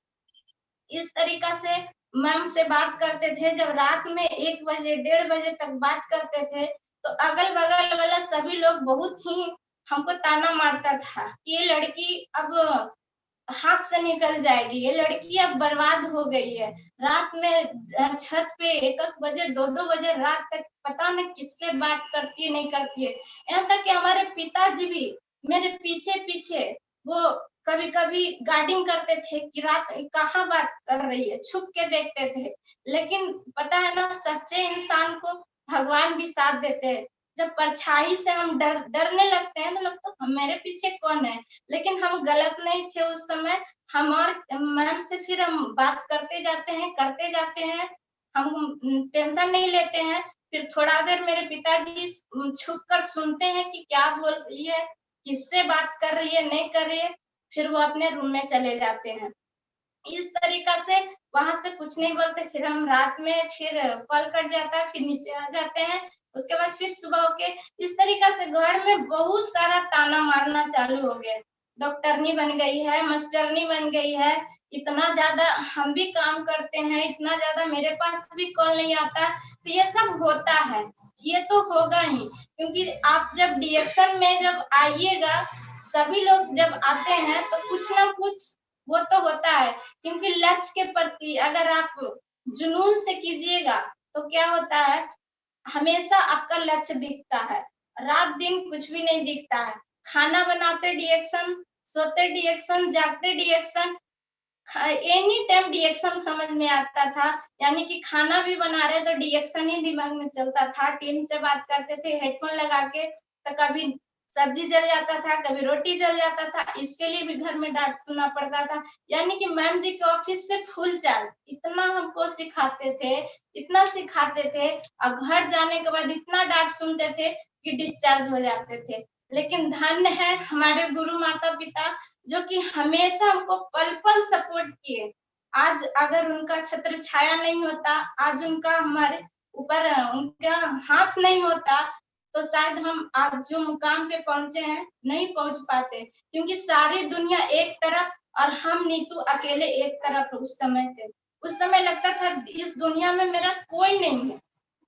Speaker 2: इस तरीका से मैम से बात करते थे, जब रात में 1 बजे 1:30 बजे तक बात करते थे तो अगल बगल वाला सभी लोग बहुत ही हमको ताना मारता था कि ये लड़की अब हाथ से निकल जाएगी, ये लड़की अब बर्बाद हो गई है। रात में छत पे 1-1 बजे 2-2 बजे रात तक पता नहीं किससे बात करती है नहीं करती है। यहाँ तक कि हमारे पिताजी भी मेरे पीछे पीछे वो कभी कभी गार्डिंग करते थे कि रात कहाँ बात कर रही है, छुप के देखते थे। लेकिन पता है ना, सच्चे इंसान को भगवान भी साथ देते हैं। जब परछाई से हम डरने लगते हैं तो लगता है मेरे पीछे कौन है, लेकिन हम गलत नहीं थे उस समय। हम और मैम से फिर हम बात करते जाते हैं, हम टेंशन नहीं लेते हैं। फिर थोड़ा देर मेरे पिताजी छुप कर सुनते हैं कि क्या बोल रही है, किससे बात कर रही है नहीं कर रही है, फिर वो अपने रूम में चले जाते हैं। इस तरीका से वहां से कुछ नहीं बोलते, फिर हम रात में फिर कॉल कट जाता है, फिर नीचे आ जाते हैं, उसके बाद फिर सुबह होके इस तरीका से घर में बहुत सारा ताना मारना चालू हो गया। डॉक्टरनी बन गई है, मास्टरनी बन गई है, इतना ज्यादा हम भी काम करते हैं, इतना ज्यादा मेरे पास भी कॉल नहीं आता, तो ये सब होता है, ये तो होगा ही। क्योंकि आप जब डिएक्शन में जब आइएगा, सभी लोग जब आते हैं तो कुछ ना कुछ वो तो होता है। क्योंकि लक्ष्य के प्रति अगर आप जुनून से कीजिएगा तो क्या होता है, हमेशा आपका लक्ष्य दिखता है, रात दिन कुछ भी नहीं दिखता है। खाना बनाते डिएक्शन, सोते डिएक्शन, जागते डिएक्शन, एनी टाइम डिएक्शन समझ में आता था। यानी कि खाना भी बना रहे तो डिएक्शन ही दिमाग में चलता था। टीम से बात करते थे हेडफोन लगा के, तो कभी सब्जी जल जाता था, कभी रोटी जल जाता था, इसके लिए भी घर में डांट सुनना पड़ता था। यानी कि मैम जी के ऑफिस से फुल चार्ज, इतना हमको सिखाते थे, इतना सिखाते थे, और घर जाने के बाद इतना डांट सुनते थे कि डिस्चार्ज हो जाते थे। लेकिन धन्य है हमारे गुरु माता पिता, जो कि हमेशा हमको पल पल सपोर्ट किए। आज अगर उनका छत्र छाया नहीं होता, आज उनका हमारे ऊपर उनका हाथ नहीं होता, तो शायद हम आज जो मुकाम पे पहुंचे हैं नहीं पहुंच पाते। क्योंकि सारी दुनिया एक तरफ और हम नीतू अकेले एक तरफ उस समय थे। उस समय लगता था इस दुनिया में मेरा कोई नहीं है,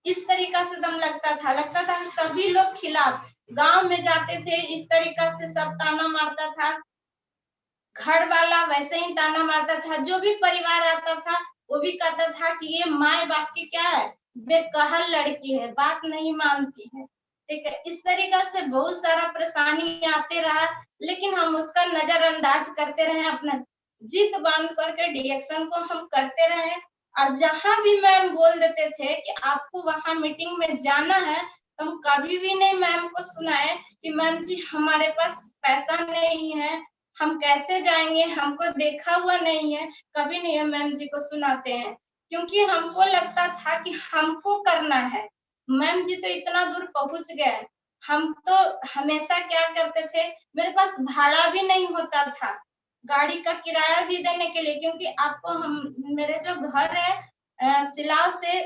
Speaker 2: इस तरीका से दम लगता था सभी लोग खिलाफ। गांव में जाते थे इस तरीका से सब ताना मारता था, घर वाला वैसे ही ताना मारता था, जो भी परिवार आता था वो भी कहता था कि ये माए बाप की क्या है, बेकहल लड़की है, बात नहीं मानती है। ठीक है, इस तरीका से बहुत सारा परेशानी आते रहा, लेकिन हम उसका नजरअंदाज करते रहे, अपना जिद बांध करके डिएक्शन को हम करते रहे। और जहां भी मैम बोल देते थे कि आपको वहां मीटिंग में जाना है, तो हम कभी भी नहीं मैम को सुनाए कि मैम जी हमारे पास पैसा नहीं है, हम कैसे जाएंगे, हमको देखा हुआ नहीं है, कभी नहीं मैम जी को सुनाते हैं। क्योंकि हमको लगता था कि हमको करना है, मैम जी तो इतना दूर पहुंच गए। हम तो हमेशा क्या करते थे, मेरे पास भाड़ा भी नहीं होता था गाड़ी का किराया भी देने के लिए, क्योंकि आपको हम मेरे जो घर है सिलाव से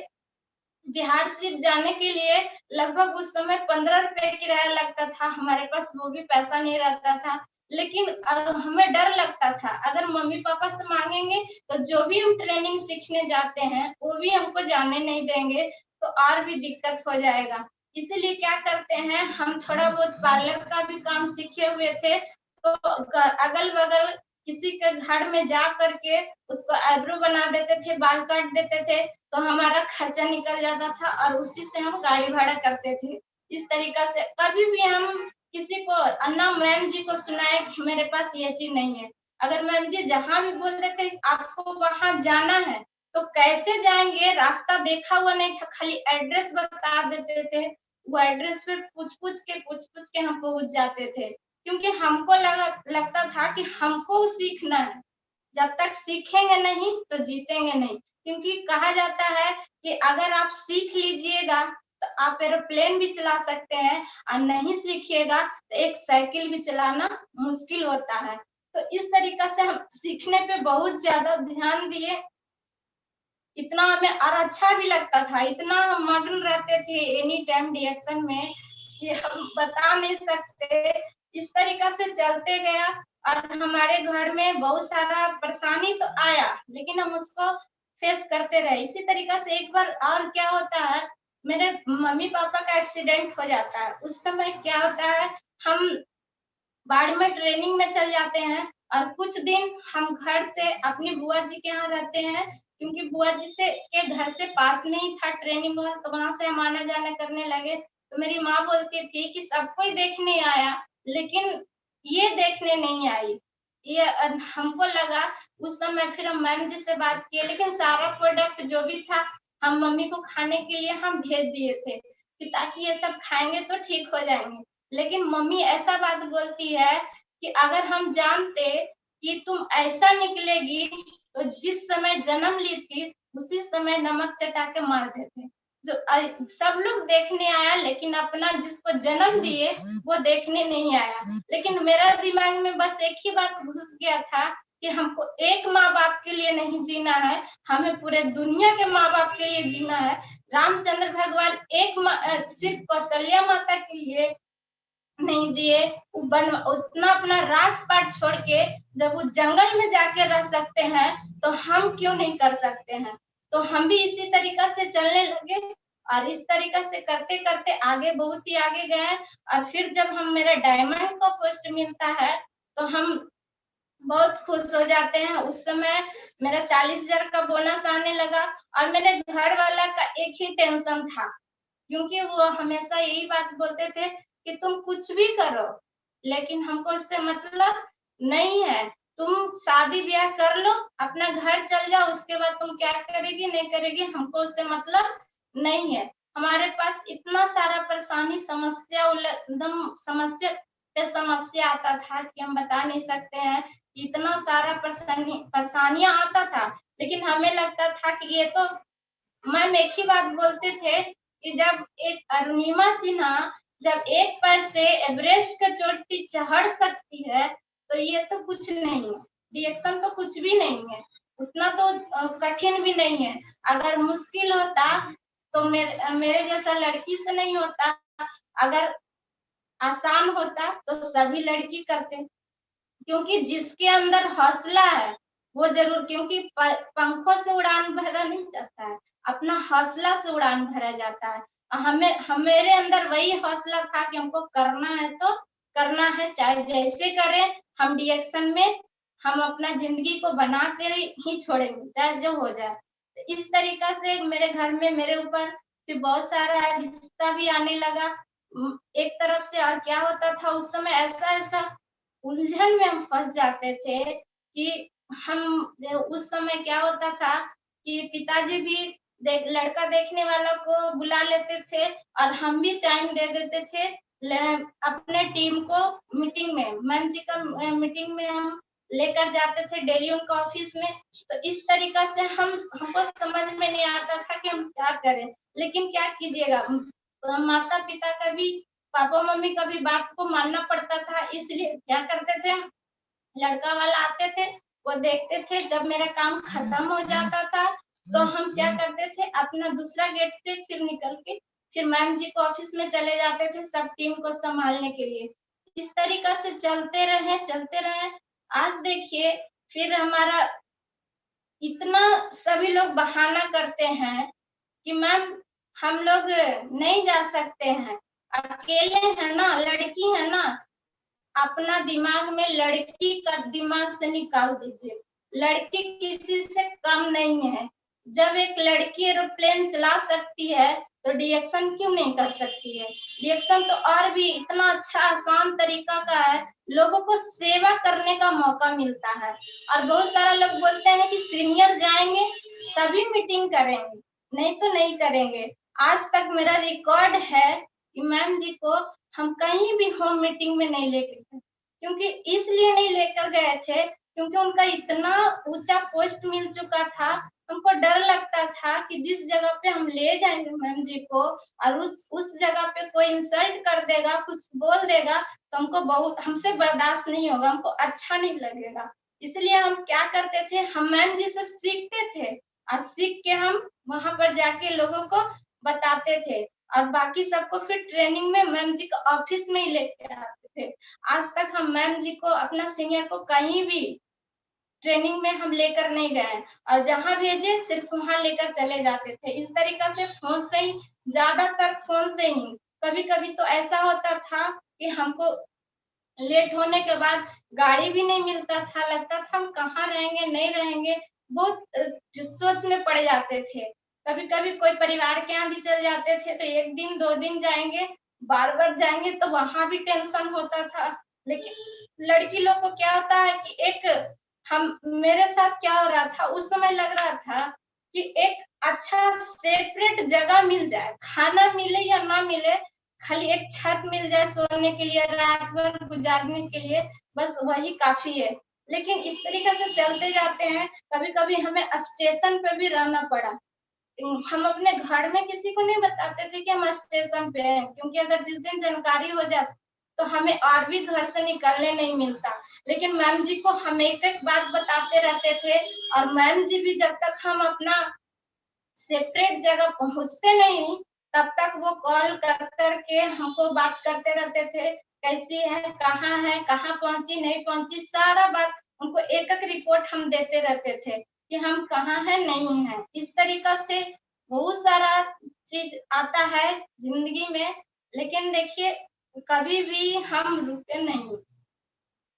Speaker 2: बिहार सिर्फ जाने के लिए लगभग उस समय 15 रुपए किराया लगता था, हमारे पास वो भी पैसा नहीं रहता था। लेकिन हमें डर लगता था, अगर मम्मी पापा से मांगेंगे तो जो भी हम ट्रेनिंग सीखने जाते हैं वो भी हमको जाने नहीं देंगे, तो और भी दिक्कत हो जाएगा। इसीलिए क्या करते हैं, हम थोड़ा बहुत पार्लर का भी काम सीखे हुए थे, तो अगल बगल किसी के घर में जा करके उसको आईब्रो बना देते थे, बाल काट देते थे, तो हमारा खर्चा निकल जाता था और उसी से हम गाड़ी भाड़ा करते थे। इस तरीका से कभी भी हम किसी को अन्ना मैम जी को सुनाए कि मेरे पास ये चीज नहीं है। अगर मैम जी जहां भी बोल देते आपको वहां जाना है, तो कैसे जाएंगे, रास्ता देखा हुआ नहीं था, खाली एड्रेस बता देते थे। वो एड्रेस पे पूछ पूछ के हम पहुंच जाते थे, क्योंकि हमको लगता था कि हमको सीखना है, जब तक सीखेंगे नहीं तो जीतेंगे नहीं। क्योंकि कहा जाता है कि अगर आप सीख लीजिएगा तो आप एरोप्लेन भी चला सकते हैं, और नहीं सीखिएगा तो एक साइकिल भी चलाना मुश्किल होता है। तो इस तरीका से हम सीखने पे बहुत ज्यादा ध्यान दिए, इतना हमें और अच्छा भी लगता था, इतना हम मग्न रहते थे एनी टाइम डिएक्शन में कि हम बता नहीं सकते। इस तरीका से चलते गया और हमारे घर में बहुत सारा परेशानी तो आया, लेकिन हम उसको फेस करते रहे। इसी तरीका से एक बार और क्या होता है, मेरे मम्मी पापा का एक्सीडेंट हो जाता है। उस समय क्या होता है, हम बाढ़ में ट्रेनिंग में चल जाते हैं और कुछ दिन हम घर से अपनी बुआ जी के यहाँ रहते हैं, क्योंकि बुआ जी से के घर से पास में ही था ट्रेनिंग हॉल, तो वहां से हम आना जाना करने लगे। तो मेरी माँ बोलती थी कि सब कोई देखने आया, लेकिन ये देखने नहीं आई। ये हमको लगा, उस समय फिर हम मैम जी से बात किए, लेकिन सारा प्रोडक्ट जो भी था हम मम्मी को खाने के लिए हम भेज दिए थे कि ताकि ये सब खाएंगे तो ठीक हो जाएंगे। लेकिन मम्मी ऐसा बात बोलती है कि अगर हम जानते कि तुम ऐसा निकलेगी तो जिस समय जन्म ली थी उसी समय नमक चटा के मार देते। जो सब लोग देखने आया, लेकिन अपना जिसको जन्म दिए वो देखने नहीं आया। लेकिन मेरा दिमाग में बस एक ही बात घुस गया था कि हमको एक माँ बाप के लिए नहीं जीना है, हमें पूरे दुनिया के माँ बाप के लिए जीना है। रामचंद्र भगवान सिर्फ कौशल्या माता के लिए नहीं जिए, उतना अपना राजपाट छोड़ के जब वो जंगल में जाके रह सकते हैं तो हम क्यों नहीं कर सकते हैं। तो हम भी इसी तरीका से चलने लगे और इस तरीका से करते करते आगे बहुत ही आगे गए। और फिर जब हम मेरा डायमंड का पोस्ट मिलता है तो हम बहुत खुश हो जाते हैं। उस समय मेरा 40,000 का बोनस आने लगा और मेरे घर वाला का एक ही टेंशन था, क्योंकि वो हमेशा यही बात बोलते थे कि तुम कुछ भी करो, लेकिन हमको इससे मतलब नहीं है। तुम शादी ब्याह कर लो, अपना घर चल जाओ, उसके बाद तुम क्या करेगी नहीं करेगी हमको उससे मतलब नहीं है। हमारे पास इतना सारा परेशानी समस्या एकदम समस्या पे समस्या आता था कि हम बता नहीं सकते हैं। इतना सारा परेशानियां आता था, लेकिन हमें लगता था कि ये तो, मैम एक ही बात बोलते थे कि जब एक अरुणिमा सिन्हा जब एक पैर से एवरेस्ट का चोटी चढ़ सकती है तो ये तो कुछ नहीं है, रिएक्शन तो कुछ भी नहीं है, उतना तो कठिन भी नहीं है। अगर मुश्किल होता तो मेरे जैसा लड़की से नहीं होता, अगर आसान होता तो सभी लड़की करते। क्योंकि जिसके अंदर हौसला है वो जरूर, क्योंकि पंखों से उड़ान भरा नहीं जाता है, अपना हौसला से उड़ान भरा जाता है। मेरे अंदर वही हौसला था कि हमको करना है तो करना है, चाहे जैसे करें। हम डिएक्शन में हम अपना जिंदगी को बना कर ही छोड़ेंगे, चाहे जो हो जाए। तो इस तरीका से मेरे घर में मेरे ऊपर फिर बहुत सारा रिश्ता भी आने लगा। एक तरफ से। और क्या होता था उस समय, ऐसा ऐसा उलझन में हम फंस जाते थे कि हम उस समय क्या होता था कि पिताजी भी लड़का देखने वाला को बुला लेते थे और हम भी टाइम दे देते थे अपने टीम को मीटिंग में। मैम जी का मीटिंग में हम लेकर जाते थे डेली उनका ऑफिस में। तो इस तरीका से हमको समझ में नहीं आता था कि हम क्या करें, लेकिन क्या कीजिएगा, माता पिता का भी, पापा मम्मी का भी बात को मानना पड़ता था। इसलिए क्या करते थे, लड़का वाला आते थे, वो देखते थे, जब मेरा काम खत्म हो जाता था तो हम क्या करते थे, अपना दूसरा गेट से फिर निकल के फिर मैम जी को ऑफिस में चले जाते थे सब टीम को संभालने के लिए। इस तरीका से चलते रहे। आज देखिए फिर हमारा इतना सभी लोग बहाना करते हैं कि मैम हम लोग नहीं जा सकते हैं, अकेले हैं ना, लड़की है ना। अपना दिमाग में लड़की का दिमाग से निकाल दीजिए, लड़की किसी से कम नहीं है। जब एक लड़की एरोप्लेन चला सकती है तो डिएक्शन क्यों नहीं कर सकती है। डिएक्शन तो और भी इतना अच्छा आसान तरीका का है, लोगों को सेवा करने का मौका मिलता है। और बहुत सारा लोग बोलते हैं कि सीनियर जाएंगे तभी मीटिंग करेंगे, नहीं तो नहीं करेंगे। आज तक मेरा रिकॉर्ड है कि मैम जी को हम कहीं भी होम मीटिंग में नहीं लेके गए, क्योंकि इसलिए नहीं लेकर गए थे क्योंकि उनका इतना ऊंचा पोस्ट मिल चुका था। हमको डर लगता था कि जिस जगह पे हम ले जाएंगे मैम जी को और उस जगह पे कोई इंसल्ट कर देगा, कुछ बोल देगा, तो हमको बहुत, हमसे बर्दाश्त नहीं होगा, हमको अच्छा नहीं लगेगा। इसलिए हम क्या करते थे, हम मैम जी से सीखते थे और सीख के हम वहां पर जाके लोगों को बताते थे और बाकी सबको फिर ट्रेनिंग में मैम जी का ऑफिस में ही लेके आते थे। आज तक हम मैम जी को, अपना सीनियर को कहीं भी ट्रेनिंग में हम लेकर नहीं गए और जहां भेजे सिर्फ वहां लेकर चले जाते थे। इस तरीका से फोन से ही, ज्यादातर फोन से ही। कभी कभी तो ऐसा होता था कि हमको लेट होने के बाद गाड़ी भी नहीं मिलता था, लगता था हम कहाँ रहेंगे नहीं रहेंगे, बहुत सोच में पड़ जाते थे। कभी कभी कोई परिवार के यहाँ भी चल जाते थे तो 1 दिन 2 दिन जाएंगे, बार बार जाएंगे तो वहां भी टेंशन होता था। लेकिन लड़की लोग को क्या होता है कि एक, हम, मेरे साथ क्या हो रहा था उस समय, लग रहा था कि एक अच्छा सेपरेट जगह मिल जाए, खाना मिले या ना मिले, खाली एक छत मिल जाए सोने के लिए, रात भर गुजारने के लिए, बस वही काफी है। लेकिन इस तरीके से चलते जाते हैं, कभी कभी हमें स्टेशन पे भी रहना पड़ा। हम अपने घर में किसी को नहीं बताते थे कि हम स्टेशन पे हैं, क्योंकि अगर जिस दिन जानकारी हो जाती तो हमें और भी घर से निकलने नहीं मिलता। लेकिन मैम जी को हम एक एक बात बताते रहते थे और मैम जी भी जब तक हम अपना सेपरेट जगह पहुंचते नहीं तब तक वो कॉल कर करके हमको बात करते रहते थे, कैसी है, कहाँ पहुंची नहीं पहुंची, सारा बात उनको एक एक रिपोर्ट हम देते रहते थे कि हम कहाँ है नहीं है। इस तरीका से बहुत सारा चीज आता है जिंदगी में, लेकिन देखिए कभी भी हम रुके नहीं,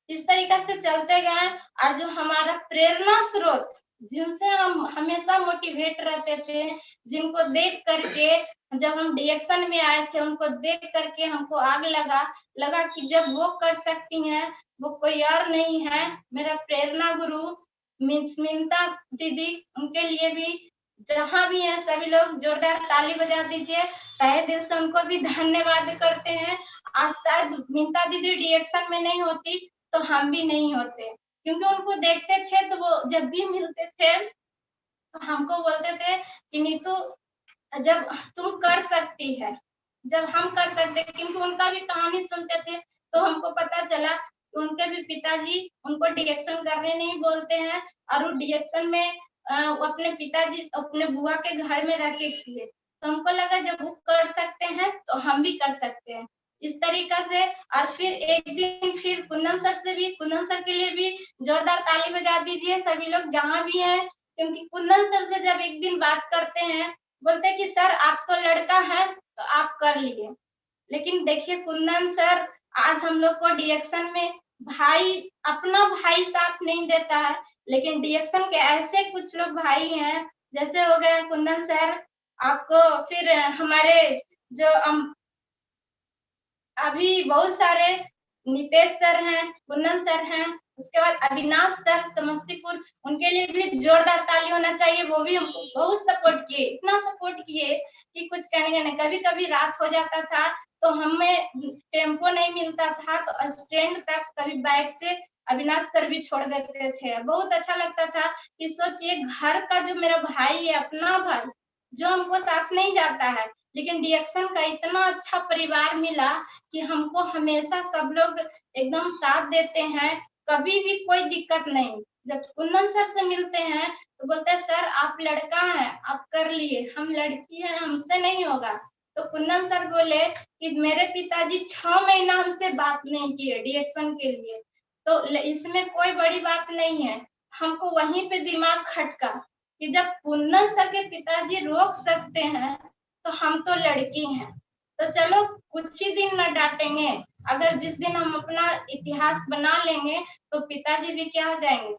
Speaker 2: इस तरीका से चलते गए। और जो हमारा प्रेरणा स्रोत, जिनसे हम हमेशा मोटिवेट रहते थे, जिनको देख करके जब हम डिएक्शन में आए थे, उनको देख करके हमको आग लगा कि जब वो कर सकती हैं वो कोई और नहीं है। मेरा प्रेरणा गुरु मीन्स मिंता दीदी, उनके लिए भी जहां भी है सभी लोग जोरदार ताली बजा दीजिए, तहे दिल से उनको भी धन्यवाद करते हैं। आज शायद मिंता दीदी डिएक्शन में नहीं होती तो हम भी नहीं होते, क्योंकि उनको देखते थे तो वो जब भी मिलते थे तो हमको बोलते थे कि नीतू, जब तुम कर सकती है, जब हम कर सकते, क्योंकि उनका भी कहानी सुनते थे तो हमको पता चला कि उनके भी पिताजी उनको डिएक्शन करने नहीं बोलते हैं और वो डिएक्शन में वो अपने पिताजी अपने बुआ के घर में रह के किए। तो हमको लगा जब वो कर सकते हैं तो हम भी कर सकते हैं, इस तरीका से। और फिर एक दिन फिर कुंदन सर से भी, कुंदन सर के लिए भी जोरदार ताली बजा दीजिए सभी लोग जहां भी हैं, क्योंकि कुंदन सर से जब एक दिन बात करते हैं बोलते कि सर आप तो लड़का है तो आप कर लिए। लेकिन देखिए कुंदन सर आज हम लोग को डिएक्शन में, भाई अपना भाई साथ नहीं देता है, लेकिन डिएक्शन के ऐसे कुछ लोग भाई हैं, जैसे हो गए कुंदन सर आपको, फिर हमारे जो अभी बहुत सारे नितेश सर हैं, कुंदन सर हैं, उसके बाद अविनाश सर समस्तीपुर, उनके लिए भी जोरदार ताली होना चाहिए। वो भी हमको बहुत सपोर्ट किए, इतना सपोर्ट किए कि कुछ कहने नहीं। कभी कभी रात हो जाता था तो हमें टेम्पो नहीं मिलता था तो स्टैंड तक कभी बाइक से अविनाश सर भी छोड़ देते थे। बहुत अच्छा लगता था कि सोचिए घर का जो मेरा भाई है, अपना भाई, जो हमको साथ नहीं जाता है, लेकिन डीएक्शन का इतना अच्छा परिवार मिला कि हमको हमेशा सब लोग एकदम साथ देते हैं, कभी भी कोई दिक्कत नहीं। जब कुंदन सर से मिलते हैं तो बोलते हैं सर आप लड़का हैं, आप कर लिए, हम लड़की हैं, हमसे नहीं होगा। तो कुंदन सर बोले कि मेरे पिताजी 6 महीना हमसे बात नहीं किए डीएक्शन के लिए, तो इसमें कोई बड़ी बात नहीं है। हमको वहीं पे दिमाग खटका कि जब कुंदन सर के पिताजी रोक सकते हैं तो हम तो लड़की हैं, तो चलो कुछ ही दिन न डांटेंगे। अगर जिस दिन हम अपना इतिहास बना लेंगे तो पिताजी भी क्या हो जाएंगे,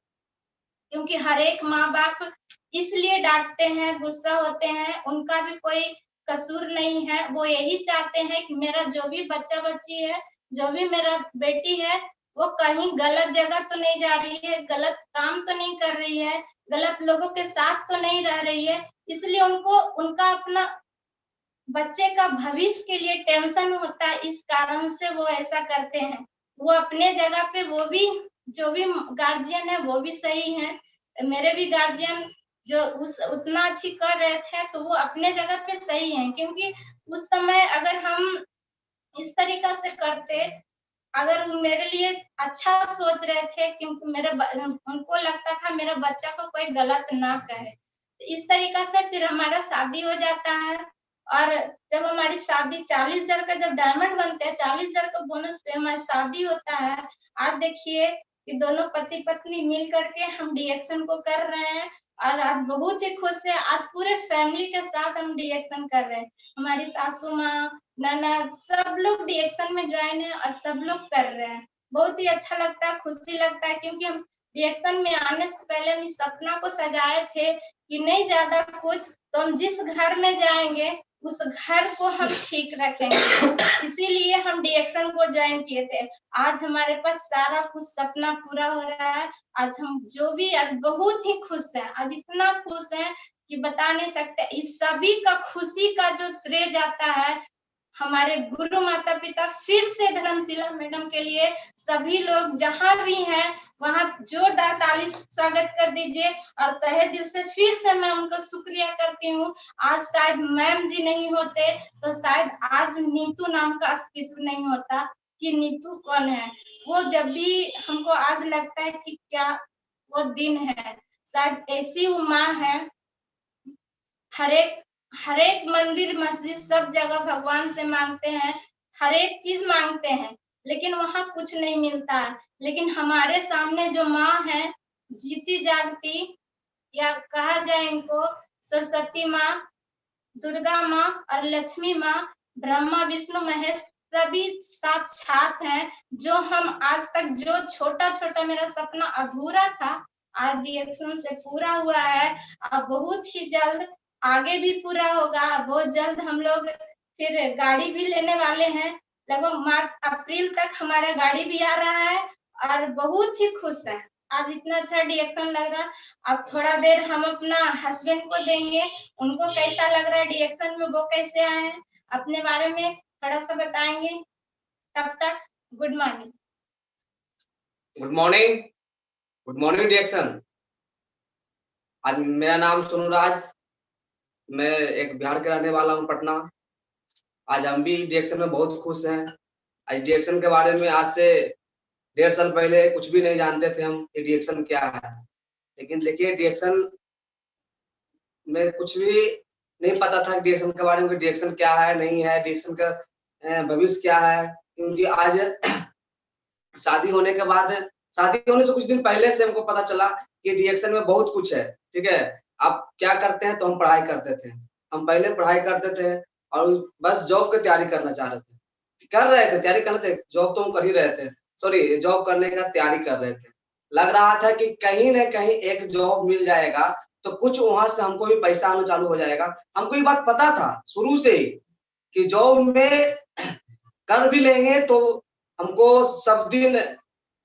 Speaker 2: क्योंकि हर एक माँ बाप इसलिए डांटते हैं, गुस्सा होते हैं, उनका भी कोई कसूर नहीं है। वो यही चाहते हैं कि मेरा जो भी बच्चा बच्ची है, जो भी मेरा बेटी है, वो कहीं गलत जगह तो नहीं जा रही है, गलत काम तो नहीं कर रही है, गलत लोगों के साथ तो नहीं रह रही है। इसलिए उनको उनका अपना बच्चे का भविष्य के लिए टेंशन होता है, इस कारण से वो ऐसा करते हैं। वो अपने जगह पे, वो भी जो भी गार्जियन है वो भी सही है। मेरे भी गार्जियन जो उस उतना अच्छी कर रहे थे तो वो अपने जगह पे सही है, क्योंकि उस समय अगर हम इस तरीका से करते, अगर वो मेरे लिए अच्छा सोच रहे थे, क्योंकि उनको लगता था मेरा बच्चा को कोई गलत ना कहे, इस तरीका से फिर हमारा शादी हो जाता है। और जब हमारी शादी 40,000 का जब डायमंड बनते हैं, 40,000 का बोनस पे हमारी शादी होता है। आज देखिए कि दोनों पति पत्नी मिल करके हम डीएक्शन को कर रहे हैं और आज बहुत ही खुश है। आज पूरे फैमिली के साथ हम डीएक्शन कर रहे हैं। हमारी सासू माँ, ननद, सब लोग डीएक्शन में ज्वाइन है और सब लोग कर रहे हैं। बहुत ही अच्छा लगता है, खुशी लगता है, क्योंकि हम डीएक्शन में आने से पहले हम इस सपना को सजाए थे कि नहीं ज्यादा कुछ, तो हम जिस घर में जाएंगे उस घर को हम ठीक रखेंगे, इसीलिए हम डीएक्शन को ज्वाइन किए थे। आज हमारे पास सारा कुछ सपना पूरा हो रहा है। आज हम जो भी आज बहुत ही खुश हैं, आज इतना खुश हैं कि बता नहीं सकते। इस सभी का खुशी का जो श्रेय जाता है हमारे गुरु माता पिता, फिर से धर्मशिला मैडम के लिए सभी लोग जहां भी हैं वहां जोरदार ताली स्वागत कर दीजिए। और तहे दिल से फिर से मैं उनको शुक्रिया करती हूँ। आज शायद मैम जी नहीं होते तो शायद आज नीतू नाम का अस्तित्व नहीं होता कि नीतू कौन है। वो जब भी हमको आज लगता है कि क्या वो दिन है, शायद ऐसी वो माँ है। हर एक मंदिर मस्जिद सब जगह भगवान से मांगते हैं, हर एक चीज मांगते हैं, लेकिन वहां कुछ नहीं मिलता है। लेकिन हमारे सामने जो माँ है, जीती जागती, या कहा जाए इनको सरस्वती माँ, दुर्गा माँ और लक्ष्मी माँ, ब्रह्मा विष्णु महेश सभी साक्षात हैं। जो हम आज तक जो छोटा छोटा मेरा सपना अधूरा था, आज डीएक्शन से पूरा हुआ है। अब बहुत ही जल्द आगे भी पूरा होगा। बहुत जल्द हम लोग फिर गाड़ी भी लेने वाले हैं, लगभग मार्च अप्रैल तक हमारा गाड़ी भी आ रहा है और बहुत ही खुश है। आज इतना अच्छा डीएक्शन लग रहा है। अब थोड़ा देर हम अपना हस्बैंड को देंगे, उनको कैसा लग रहा है डीएक्शन में, वो कैसे आए हैं, अपने बारे में थोड़ा सा बताएंगे। तब तक good morning.
Speaker 3: Good morning, good morning डीएक्शन। आज मेरा नाम सोनू राज, मैं एक बिहार के रहने वाला हूँ, पटना। आज हम भी डीएक्शन में बहुत खुश हैं। आज डीएक्शन के बारे में आज से 1.5 साल पहले कुछ भी नहीं जानते थे हम कि डीएक्शन क्या है। लेकिन देखिए डीएक्शन में कुछ भी नहीं पता था डीएक्शन के बारे में, डीएक्शन क्या है नहीं है, डीएक्शन का भविष्य क्या है। क्योंकि आज शादी होने के बाद, शादी होने से कुछ दिन पहले से हमको पता चला कि डीएक्शन में बहुत कुछ है। ठीक है, आप क्या करते हैं, तो हम पढ़ाई करते थे। हम पहले पढ़ाई करते थे और बस जॉब की तैयारी करना चाह रहे थे, कर रहे थे, तैयारी करना थे, जॉब तो हम कर ही रहे थे, सॉरी जॉब करने का तैयारी कर रहे थे। लग रहा था कि कहीं न कहीं एक जॉब मिल जाएगा तो कुछ वहां से हमको भी पैसा आना चालू हो जाएगा। हमको ये बात पता था शुरू से ही कि जॉब में कर भी लेंगे तो हमको सब दिन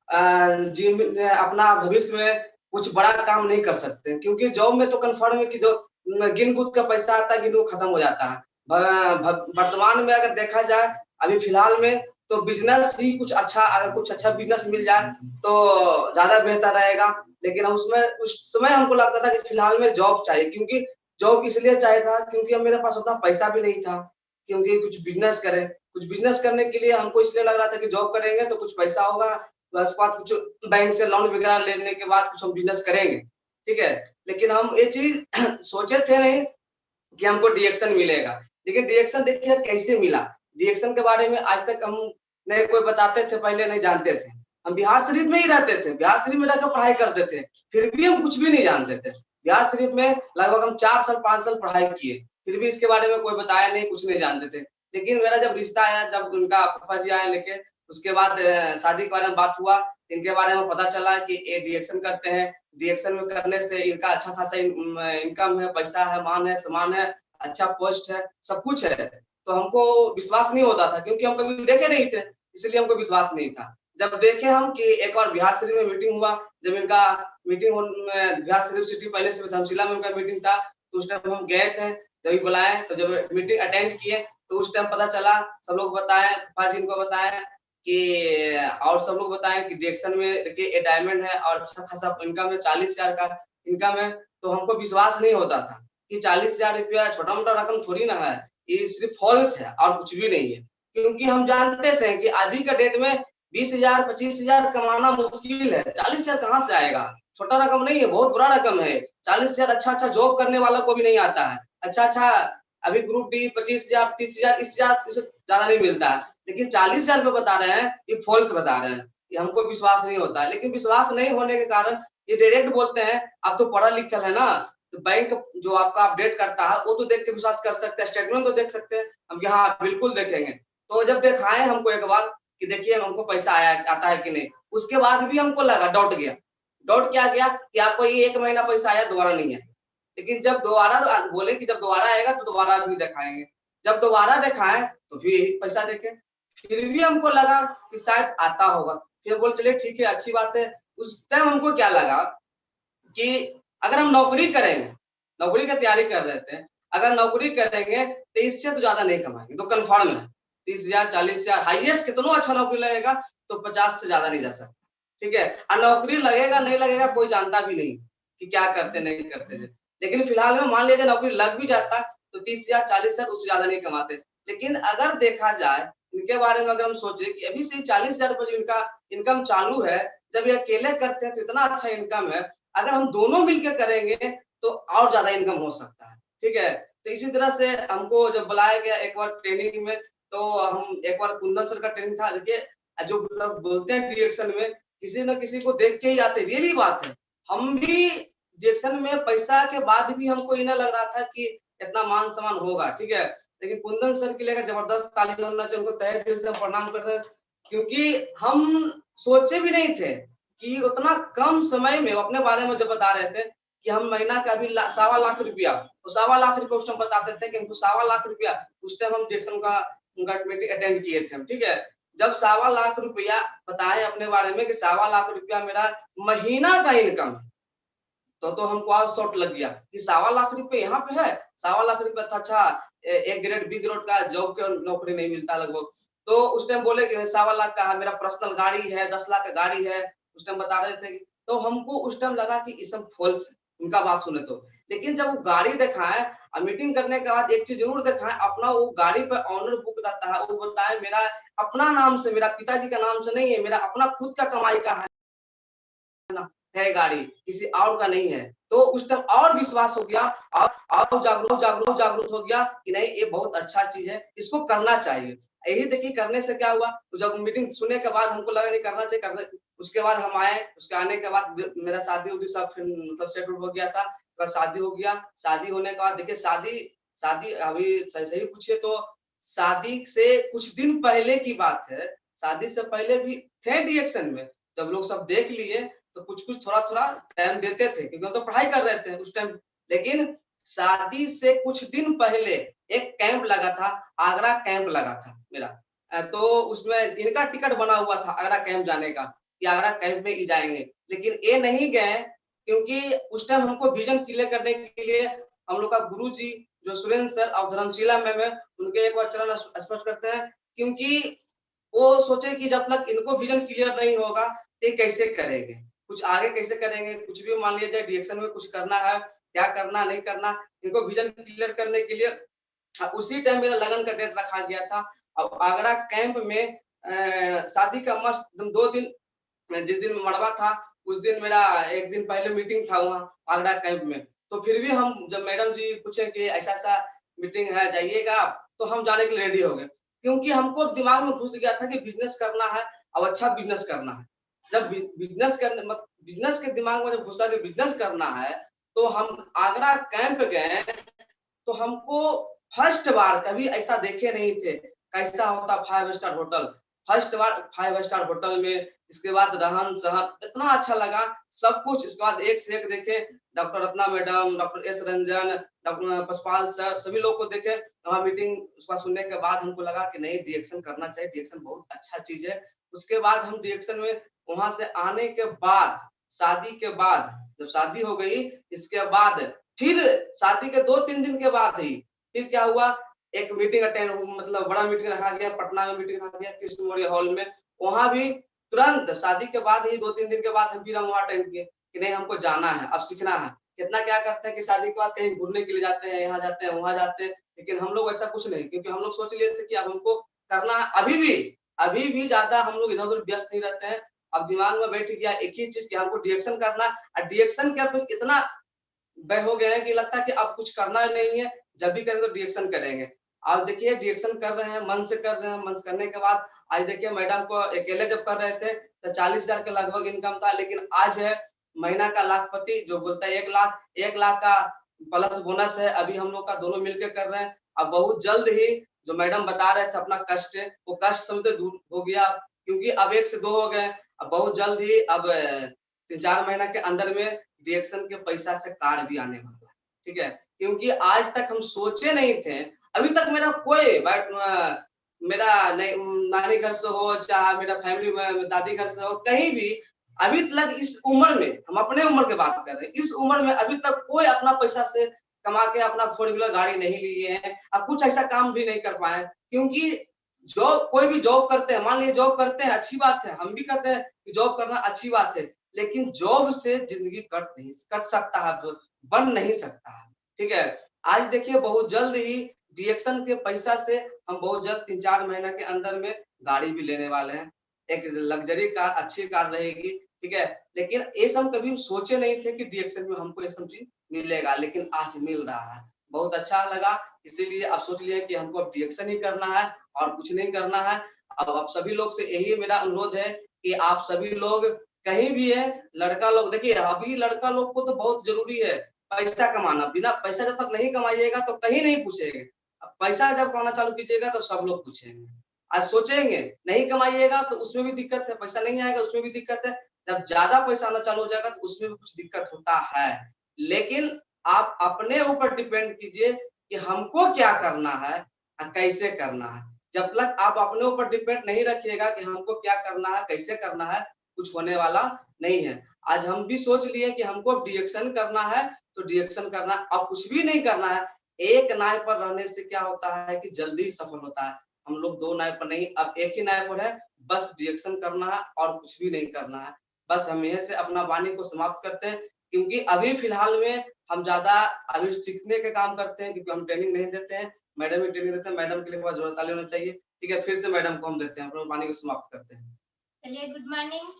Speaker 3: अपना भविष्य में कुछ बड़ा काम नहीं कर सकते, क्योंकि जॉब में तो कन्फर्म है कि जो गिन गुद का पैसा आता है, गिन गुद खत्म हो जाता है। वर्तमान में अगर देखा जाए अभी फिलहाल में, तो बिजनेस ही कुछ अच्छा, अगर कुछ अच्छा बिजनेस मिल जाए तो ज्यादा बेहतर रहेगा। लेकिन उसमें उस समय हमको लगता था कि फिलहाल में जॉब चाहिए, क्योंकि जॉब इसलिए चाहिए था क्योंकि अब मेरे पास उतना पैसा भी नहीं था क्योंकि कुछ बिजनेस करें। कुछ बिजनेस करने के लिए हमको इसलिए लग रहा था कि जॉब करेंगे तो कुछ पैसा होगा, उसके बाद कुछ बैंक से लोन वगैरह लेने के बाद कुछ हम बिजनेस करेंगे, ठीक है। लेकिन हम ये चीज सोचे थे नहीं कि हमको डीएक्शन मिलेगा। लेकिन डीएक्शन देखिए कैसे मिला। डीएक्शन के बारे में आज तक हम नहीं कोई बताते थे, पहले नहीं जानते थे। हम बिहार शरीफ में ही रहते थे, बिहार शरीफ में रहकर पढ़ाई करते थे, फिर भी हम कुछ भी नहीं जानते थे। बिहार शरीफ में लगभग हम 4 साल 5 साल पढ़ाई किए, फिर भी इसके बारे में कोई बताया नहीं, कुछ नहीं जानते थे। लेकिन मेरा जब रिश्ता आया, जब उनका पापा जी आए लेके, उसके बाद शादी के बारे में बात हुआ, इनके बारे में पता चला कि ये डीएक्शन करते हैं। डीएक्शन में करने से इनका अच्छा खासा इनकम है, पैसा है, मान है, सम्मान है, अच्छा पोस्ट है, सब कुछ है। तो हमको विश्वास नहीं होता था क्योंकि हम कभी देखे नहीं थे, इसलिए हमको विश्वास नहीं था। जब देखे हम कि एक बार बिहार शरीफ में मीटिंग हुआ, जब इनका मीटिंग बिहार शरीफ सिटी पहले से धर्मशिला में उनका मीटिंग था, तो उस टाइम हम गए थे, जब बुलाए तो जब मीटिंग अटेंड किए तो उस टाइम पता चला, सब लोग बताए, फूफा जी इनको बताया कि, और सब लोग बताए कि डीएक्शन में देखिए डायमंड है और अच्छा खासा इनकम है, 40,000 का इनकम है। तो हमको विश्वास नहीं होता था कि 40,000 रुपया छोटा मोटा रकम थोड़ी ना है, ये सिर्फ फॉल्स है और कुछ भी नहीं है। क्योंकि हम जानते थे कि अभी का डेट में 20,000 25,000 कमाना मुश्किल है, 40,000 कहाँ से आएगा। छोटा रकम नहीं है, बहुत बड़ा रकम है। 40,000 अच्छा अच्छा जॉब करने वाला को भी नहीं आता है। अच्छा अच्छा अभी ग्रुप डी 25,000 30,000 इससे ज्यादा नहीं मिलता है, लेकिन 40,000 रुपये बता रहे हैं, ये फॉल्स बता रहे हैं, ये हमको विश्वास नहीं होता। लेकिन विश्वास नहीं होने के कारण ये डायरेक्ट बोलते हैं आप तो पढ़ा लिखा है ना, तो बैंक जो आपका अपडेट करता है वो तो देख के विश्वास कर सकते हैं, स्टेटमेंट तो देख सकते हैं। हम यहाँ बिल्कुल देखेंगे। तो जब दिखाए हमको एक बार कि देखिए हमको पैसा आया आता है कि नहीं, उसके बाद भी हमको लगा, डाउट गया। डाउट क्या गया कि आपको ये 1 महीना पैसा आया, दोबारा नहीं है। लेकिन जब दोबारा बोले कि जब दोबारा आएगा तो दोबारा भी दिखाएंगे। जब दोबारा दिखाएं तो फिर पैसा देखे, फिर भी हमको लगा कि शायद आता होगा। फिर बोले चलिए ठीक है, अच्छी बात है। उस टाइम हमको क्या लगा कि अगर हम नौकरी करेंगे, नौकरी की तैयारी कर रहे थे, अगर नौकरी करेंगे तो इससे तो ज्यादा नहीं कमाएंगे, तो कन्फर्म है 30,000 40,000 हाईएस्ट। कितना अच्छा नौकरी लगेगा तो 50 से ज्यादा नहीं जा सकता, ठीक है। और नौकरी लगेगा नहीं लगेगा कोई जानता भी नहीं कि क्या करते नहीं करते थे। लेकिन फिलहाल में मान लीजिए नौकरी लग भी जाता तो 30,000 40,000 उससे ज्यादा नहीं कमाते। लेकिन अगर देखा जाए इनके बारे में, अगर हम सोचे कि अभी से 40,000 रुपये इनका इनकम चालू है, जब ये अकेले करते हैं तो इतना अच्छा इनकम है, अगर हम दोनों मिलकर करेंगे तो और ज्यादा इनकम हो सकता है, ठीक है। तो इसी तरह से हमको जब बुलाया गया एक बार ट्रेनिंग में, तो हम एक बार कुंदन सर का ट्रेनिंग था। देखिए जो लोग बोलते हैं डिरेक्शन में किसी न किसी को देख के ही आते, रियली बात है। हम भी डिरेक्शन में पैसा के बाद भी हमको इन्हें लग रहा था कि इतना मान सम्मान होगा, ठीक है। लेकिन कुंदन सर के लिए जबरदस्त ताली होना चाहिए, उनको तहे दिल से प्रणाम करते हैं, क्योंकि हम सोचे भी नहीं थे कि उतना कम समय में अपने बारे में जब बता रहे थे कि हम महीना का भी 1.25 लाख रुपया, तो 1.25 लाख रुपया उस टाइम बताते थे कि हमको 1.25 लाख रुपया, उस टाइम हम डिरेक्शन का उनका मीटिंग अटेंड किए थे हम, ठीक है। जब 1.25 लाख रुपया बताए अपने बारे में कि 1.25 लाख रुपया मेरा महीना का इनकम है, तो हमको और शॉर्ट लग गया कि 1.25 लाख रुपए यहाँ पे है। 1.25 लाख रुपया था, अच्छा ए ग्रेड बी ग्रेड का जॉब के नौकरी नहीं मिलता लगभग। तो उस टाइम बोले कि 1.25 लाख का है, मेरा पर्सनल गाड़ी है, 10 लाख का गाड़ी है, उस टाइम बता रहे थे। तो हमको उस टाइम लगा कि ये सब फॉल्स है, उनका बात सुने तो। लेकिन जब वो गाड़ी दिखाए और मीटिंग करने के बाद एक चीज जरूर दिखाए, अपना वो गाड़ी पे ऑनर बुक रहता है, वो बताए मेरा अपना नाम से, मेरा पिताजी का नाम से नहीं है, मेरा अपना खुद का कमाई का है गाड़ी, किसी और का नहीं है। तो उस टाइम और विश्वास हो गया और जागरूक हो गया कि नहीं ये बहुत अच्छा चीज है, इसको करना चाहिए। यही देखिए करने से क्या हुआ, तो जब मीटिंग सुनने के बाद हमको लगा नहीं करना चाहिए, करना। उसके बाद हम आए, उसके आने के बाद मेरा शादी उदी सब मतलब सेटल हो गया था, तो शादी हो गया। शादी होने के बाद देखिए शादी अभी सही पूछिए तो शादी से कुछ दिन पहले की बात है। शादी से पहले भी थे डिएक्शन में, जब लोग सब देख लिए तो कुछ थोड़ा टाइम देते थे, क्योंकि हम तो पढ़ाई कर रहे थे उस टाइम। लेकिन शादी से कुछ दिन पहले एक कैंप लगा था, आगरा कैंप लगा था मेरा। तो उसमें इनका टिकट बना हुआ था आगरा कैंप जाने का कि आगरा कैंप में ही जाएंगे, लेकिन ये नहीं गए क्योंकि उस टाइम हमको विजन क्लियर करने के लिए हम लोग का गुरु जी जो सुरेंद्र सर और धर्मशिला मैम है उनके एक बार चरण स्पर्श करते हैं, क्योंकि वो सोचे कि जब तक इनको विजन क्लियर नहीं होगा तो ये कैसे करेंगे, कुछ आगे कैसे करेंगे, कुछ भी मान लिया जाए डिरेक्शन में कुछ करना है, क्या करना नहीं करना, इनको विजन क्लियर करने के लिए उसी टाइम मेरा लगन का डेट रखा गया था। अब आगरा कैंप में शादी का मस्त 2 दिन जिस दिन मड़वा था उस दिन मेरा एक दिन पहले मीटिंग था वहाँ आगरा कैंप में, तो फिर भी हम जब मैडम जी पूछे कि ऐसा ऐसा मीटिंग है जाइएगा आप, तो हम जाने के लिए रेडी हो गए, क्योंकि हमको दिमाग में घुस गया था कि बिजनेस करना है और अच्छा बिजनेस करना है। जब बिजनेस करने मतलब बिजनेस के दिमाग में जब घुसा कि बिजनेस करना है, तो हम आगरा कैंप गए, तो हमको फर्स्ट बार कभी ऐसा देखे नहीं थे कैसा होता 5 स्टार होटल, फर्स्ट बार 5 स्टार होटल में, इसके बाद रहन सहन इतना अच्छा लगा सब कुछ, इसके बाद एक से एक देखे doctor Ratna madam, doctor S Ranjan, doctor Pashpal sir, सभी लोग को देखे वहाँ मीटिंग उसका सुनने के बाद हमको लगा कि नहीं डिरेक्शन करना चाहिए, डिरेक्शन बहुत अच्छा चीज है। उसके बाद हम डिरेक्शन में वहां से आने के बाद शादी के बाद जब शादी हो गई, इसके बाद फिर शादी के 2-3 दिन के बाद ही फिर क्या हुआ, एक मीटिंग अटेंड मतलब बड़ा मीटिंग रखा गया पटना में, मीटिंग रखा गया कृष्ण मौर्य हॉल में, वहां भी तुरंत शादी के बाद ही 2-3 दिन के बाद हम फिर वहां अटेंड किए कि नहीं हमको जाना है, अब सीखना है। कितना क्या करते हैं कि शादी के बाद कहीं घूमने के लिए जाते हैं, यहाँ जाते हैं वहां जाते हैं, लेकिन हम लोग ऐसा कुछ नहीं, क्योंकि हम लोग सोच लिए थे कि अब हमको करना है, अभी भी ज्यादा हम लोग इधर उधर व्यस्त नहीं रहते हैं। अब दिमाग में बैठ गया एक ही चीज कि हमको डिरेक्शन करना है, डिरेक्शन के इतना हो गए हैं कि लगता है कि अब कुछ करना नहीं है, जब भी करेंगे तो डिरेक्शन करेंगे। आज देखिए डिरेक्शन कर रहे हैं, मन से कर रहे हैं, मन से करने के बाद आज देखिए मैडम को अकेले जब कर रहे थे तो 40,000 के लगभग इनकम था, लेकिन आज है महीना का लाखपति, जो बोलता है 1 लाख का प्लस बोनस है, अभी हम लोग का दोनों मिलकर कर रहे हैं। अब बहुत जल्द ही जो मैडम बता रहे थे अपना कष्ट है, वो कष्ट समझते दूर हो गया, क्योंकि अब 1 से 2 हो गए, अब बहुत जल्द ही अब 3-4 महीना के अंदर में डिरेक्शन के पैसा से कार्ड भी आने वाला है, ठीक है, क्योंकि आज तक हम सोचे नहीं थे, अभी तक मेरा कोई मेरा नानी घर से हो चाहे मेरा फैमिली में दादी घर से हो कहीं भी अभी तक इस उम्र में, हम अपने उम्र की बात कर रहे हैं, इस उम्र में अभी तक कोई अपना पैसा से कमा के अपना 4 व्हीलर गाड़ी नहीं लिए हैं, अब कुछ ऐसा काम भी नहीं कर पाए, क्योंकि जॉब कोई भी जॉब करते हैं, मान लीजिए जॉब करते हैं अच्छी बात है, हम भी कहते हैं कि जॉब करना अच्छी बात है, लेकिन जॉब से जिंदगी कट सकता है, बन नहीं सकता है, ठीक है। आज देखिए बहुत जल्द ही डिरेक्शन के पैसा से हम बहुत जल्द 3-4 महीना के अंदर में गाड़ी भी लेने वाले हैं, एक लग्जरी कार, अच्छी कार रहेगी, ठीक है, लेकिन ये सब कभी सोचे नहीं थे कि डिरेक्शन में हमको ये सब चीज मिलेगा, लेकिन आज मिल रहा है, बहुत अच्छा लगा, इसीलिए आप सोच लिए कि हमको अब डिरेक्शन ही करना है और कुछ नहीं करना है। अब आप सभी लोग से यही मेरा अनुरोध है कि आप सभी लोग कहीं भी है, लड़का लोग देखिए अभी लड़का लोग को तो बहुत जरूरी है पैसा कमाना, बिना पैसा जब तक नहीं कमाइएगा तो कहीं नहीं पूछेंगे, पैसा जब कमाना चालू कीजिएगा तो सब लोग पूछेंगे, आज सोचेंगे नहीं कमाइएगा तो उसमें भी दिक्कत है, पैसा नहीं आएगा उसमें भी दिक्कत है, जब ज्यादा पैसा आना चालू हो जाएगा तो उसमें भी कुछ दिक्कत होता है, लेकिन आप अपने ऊपर डिपेंड कीजिए कि हमको क्या करना है और कैसे करना है, जब तक आप अपने ऊपर डिपेंड नहीं रखिएगा कि हमको क्या करना है कैसे करना है, कुछ होने वाला नहीं है। आज हम भी सोच लिए कि हमको डिरेक्शन करना है तो डिरेक्शन करना, अब कुछ भी नहीं करना है, एक नाव पर रहने से क्या होता है कि जल्दी सफल होता है, हम लोग 2 नाव पर नहीं, अब एक ही नाव पर है, बस डिरेक्शन करना है और कुछ भी नहीं करना है, बस हम यहीं से अपना वाणी को समाप्त करते हैं, क्योंकि अभी फिलहाल में हम ज्यादा अभी सीखने के काम करते हैं, क्योंकि हम ट्रेनिंग नहीं देते हैं, मैडम ही ट्रेनिंग देते हैं, मैडम के लिए बहुत जोर ताली होना चाहिए, ठीक है, फिर से मैडम को हम देते हैं, अपना वाणी को समाप्त करते हैं।
Speaker 2: चलिए गुड मॉर्निंग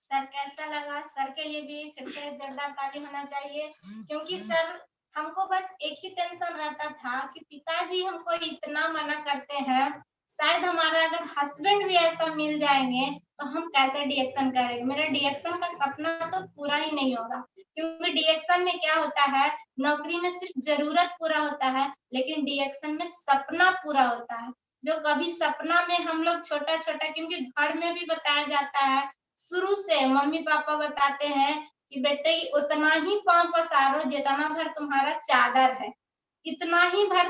Speaker 2: सर, कैसा लगा? सर के लिए भी फिर से जोरदार ताली होना चाहिए, क्योंकि सर हमको बस एक ही टेंशन रहता था कि पिताजी हमको इतना मना करते हैं, शायद हमारा अगर हस्बैंड भी ऐसा मिल जाएंगे तो हम कैसे डिरेक्शन करेंगे, मेरा डिरेक्शन का सपना तो पूरा ही नहीं होगा, क्योंकि डिरेक्शन में क्या होता है, नौकरी में सिर्फ जरूरत पूरा होता है, लेकिन डिरेक्शन में सपना पूरा होता है, जो कभी सपना में हम लोग छोटा छोटा, क्योंकि घर में भी बताया जाता है, शुरू से मम्मी पापा बताते हैं कि बेटे उतना ही पाँव पसारो जितना भर तुम्हारा चादर है, इतना ही भर,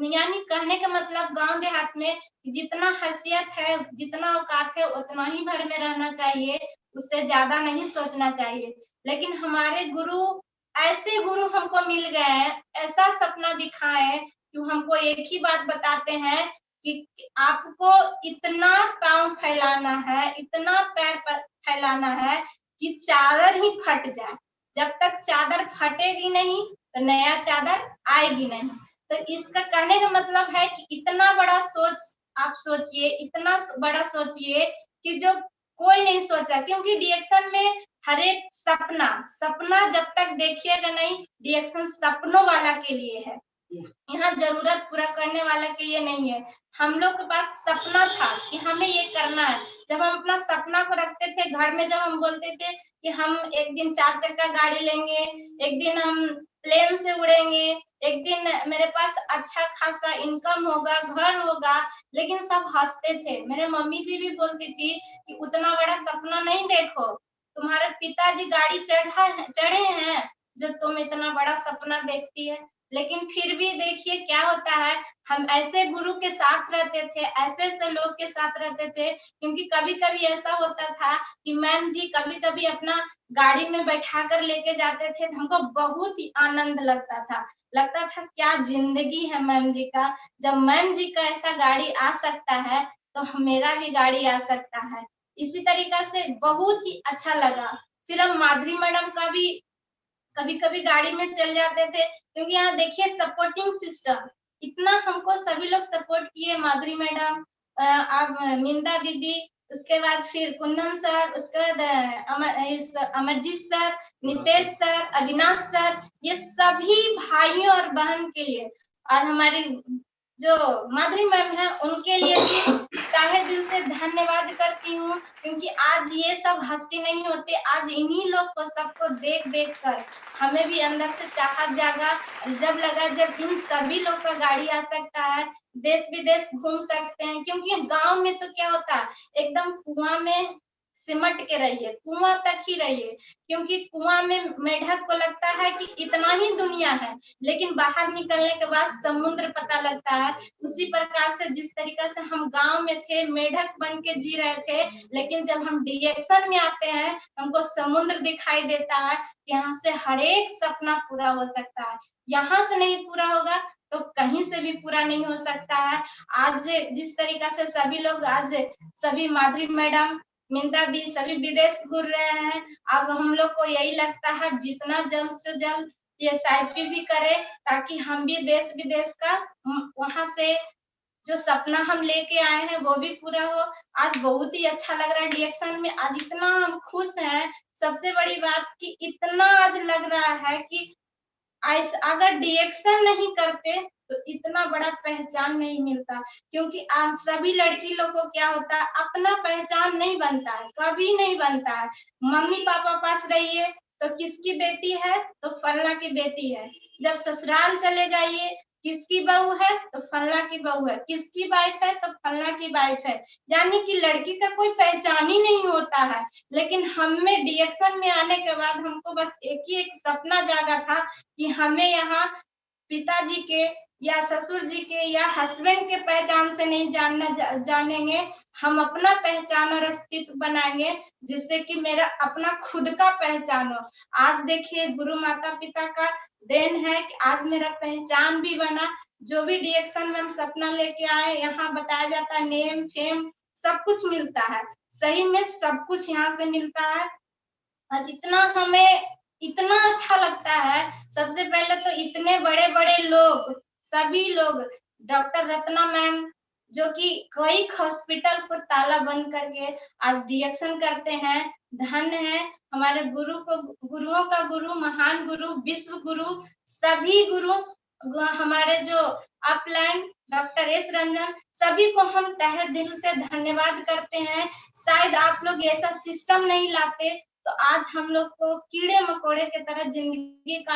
Speaker 2: यानी कहने का मतलब गांव देहात में जितना हैसियत है, जितना औकात है, उतना ही भर में रहना चाहिए, उससे ज्यादा नहीं सोचना चाहिए। लेकिन हमारे गुरु, ऐसे गुरु हमको मिल गए हैं, ऐसा सपना दिखाए कि हमको एक ही बात बताते हैं कि आपको इतना पाँव फैलाना है, इतना पैर फैलाना है कि चादर ही फट जाए। जब तक चादर फटेगी नहीं तो नया चादर आएगी नहीं। तो इसका कहने का मतलब है कि इतना बड़ा सोच आप सोचिए, इतना बड़ा सोचिए कि जो कोई नहीं सोचा, क्योंकि डिएक्शन में हर एक सपना जब तक देखिएगा नहीं, डिएक्शन सपनों वाला के लिए है, यहाँ जरूरत पूरा करने वाला के लिए नहीं है। हम लोग के पास सपना था कि हमें ये करना है। जब हम अपना सपना को रखते थे घर में, जब हम बोलते थे कि हम एक दिन 4 चक्का गाड़ी लेंगे, एक दिन हम प्लेन से उड़ेंगे, एक दिन मेरे पास अच्छा खासा इनकम होगा, घर होगा, लेकिन सब हंसते थे। मेरे मम्मी जी भी बोलती थी कि उतना बड़ा सपना नहीं देखो, तुम्हारे पिताजी गाड़ी चढ़े हैं जो तुम इतना बड़ा सपना देखती है। लेकिन फिर भी देखिए क्या होता है, हम ऐसे गुरु के साथ रहते थे, ऐसे लोग के साथ रहते थे, क्योंकि कभी-कभी ऐसा होता था कि मैम जी कभी-कभी अपना गाड़ी में बैठा कर लेके जाते थे, हमको बहुत ही आनंद लगता था क्या जिंदगी है मैम जी का। जब मैम जी का ऐसा गाड़ी आ सकता है तो मेरा भी गाड़ी आ सकता है। इसी तरीका से बहुत ही अच्छा लगा। फिर हम माधुरी मैडम का भी कभी-कभी गाड़ी में चल जाते थे, क्योंकि यहाँ देखिए सपोर्टिंग सिस्टम, इतना हमको सभी लोग सपोर्ट किए, माधुरी मैडम, अब मिंदा दीदी, उसके बाद फिर कुंदन सर, उसके बाद Amarjeet sir, Nitesh sir, Avinash sir, ये सभी भाइयों और बहन के लिए, और हमारी जो माधुरी मैम है उनके लिए भी तहे दिल से धन्यवाद करती हूँ, क्योंकि आज ये सब हस्ती नहीं होते, आज इन्हीं लोग को सबको देख कर हमें भी अंदर से चाहत जागा। जब लगा जब इन सभी लोग का गाड़ी आ सकता है, देश विदेश घूम सकते हैं, क्योंकि गांव में तो क्या होता है, एकदम कुआं में सिमट के रहिए, कुआं तक ही रहिए, क्योंकि कुआं में मेढक को लगता है कि इतना ही दुनिया है, लेकिन बाहर निकलने के बाद समुद्र पता लगता है। उसी प्रकार से जिस तरीका से हम गांव में थे, मेढक बन के जी रहे थे, लेकिन जब हम डिएक्शन में आते हैं हमको समुद्र दिखाई देता है, यहाँ से हर एक सपना पूरा हो सकता है। यहाँ से नहीं पूरा होगा तो कहीं से भी पूरा नहीं हो सकता है। आज जिस तरीका से सभी लोग, आज सभी माधुरी मैडम, मिंदा दी सभी विदेश घूर रहे हैं, अब हम लोग को यही लगता है जितना जल्द से जल्द ये SIP भी करे, ताकि हम भी देश विदेश का वहां से जो सपना हम लेके आए हैं वो भी पूरा हो। आज बहुत ही अच्छा लग रहा है डिएक्शन में, आज इतना हम खुश हैं। सबसे बड़ी बात कि इतना आज लग रहा है कि अगर डिएक्शन नहीं करते तो इतना बड़ा पहचान नहीं मिलता, क्योंकि आज सभी लड़की लोग को क्या होता है, अपना पहचान नहीं बनता है, कभी नहीं बनता है। मम्मी पापा पास रहिए तो किसकी बेटी है तो फलना की बेटी है, जब ससुराल चले जाइए किसकी बहू है तो फलना की बहू है, किसकी वाइफ है तो फलना की वाइफ है, यानी कि लड़की का कोई पहचान ही नहीं होता है। लेकिन हमें डिएक्शन में आने के बाद हमको बस एक ही एक सपना जागा था कि हमें यहाँ पिताजी के या ससुर जी के या हस्बैंड के पहचान से नहीं जानेंगे, हम अपना पहचान और अस्तित्व बनाएंगे, जिससे कि मेरा अपना खुद का पहचान हो। आज देखिए गुरु माता पिता का देन है कि आज मेरा पहचान भी बना। जो भी डिएक्शन में हम सपना लेके आए, यहाँ बताया जाता है नेम फेम सब कुछ मिलता है, सही में सब कुछ यहाँ से मिलता है। और जितना हमें इतना अच्छा लगता है, सबसे पहले तो इतने बड़े बड़े लोग, सभी लोग, डॉक्टर रत्ना मैम जो कि कई हॉस्पिटल को ताला बंद करके आज डिएक्शन करते हैं, धन्य है हमारे गुरु को, गुरुओं का गुरु, महान गुरु, विश्व गुरु, सभी गुरु हमारे जो अपलैंड डॉक्टर एस रंजन, सभी को हम तहे दिल से धन्यवाद करते हैं। शायद आप लोग ऐसा सिस्टम नहीं लाते तो आज हम लोग को कीड़े मकोड़े की तरह जिंदगी का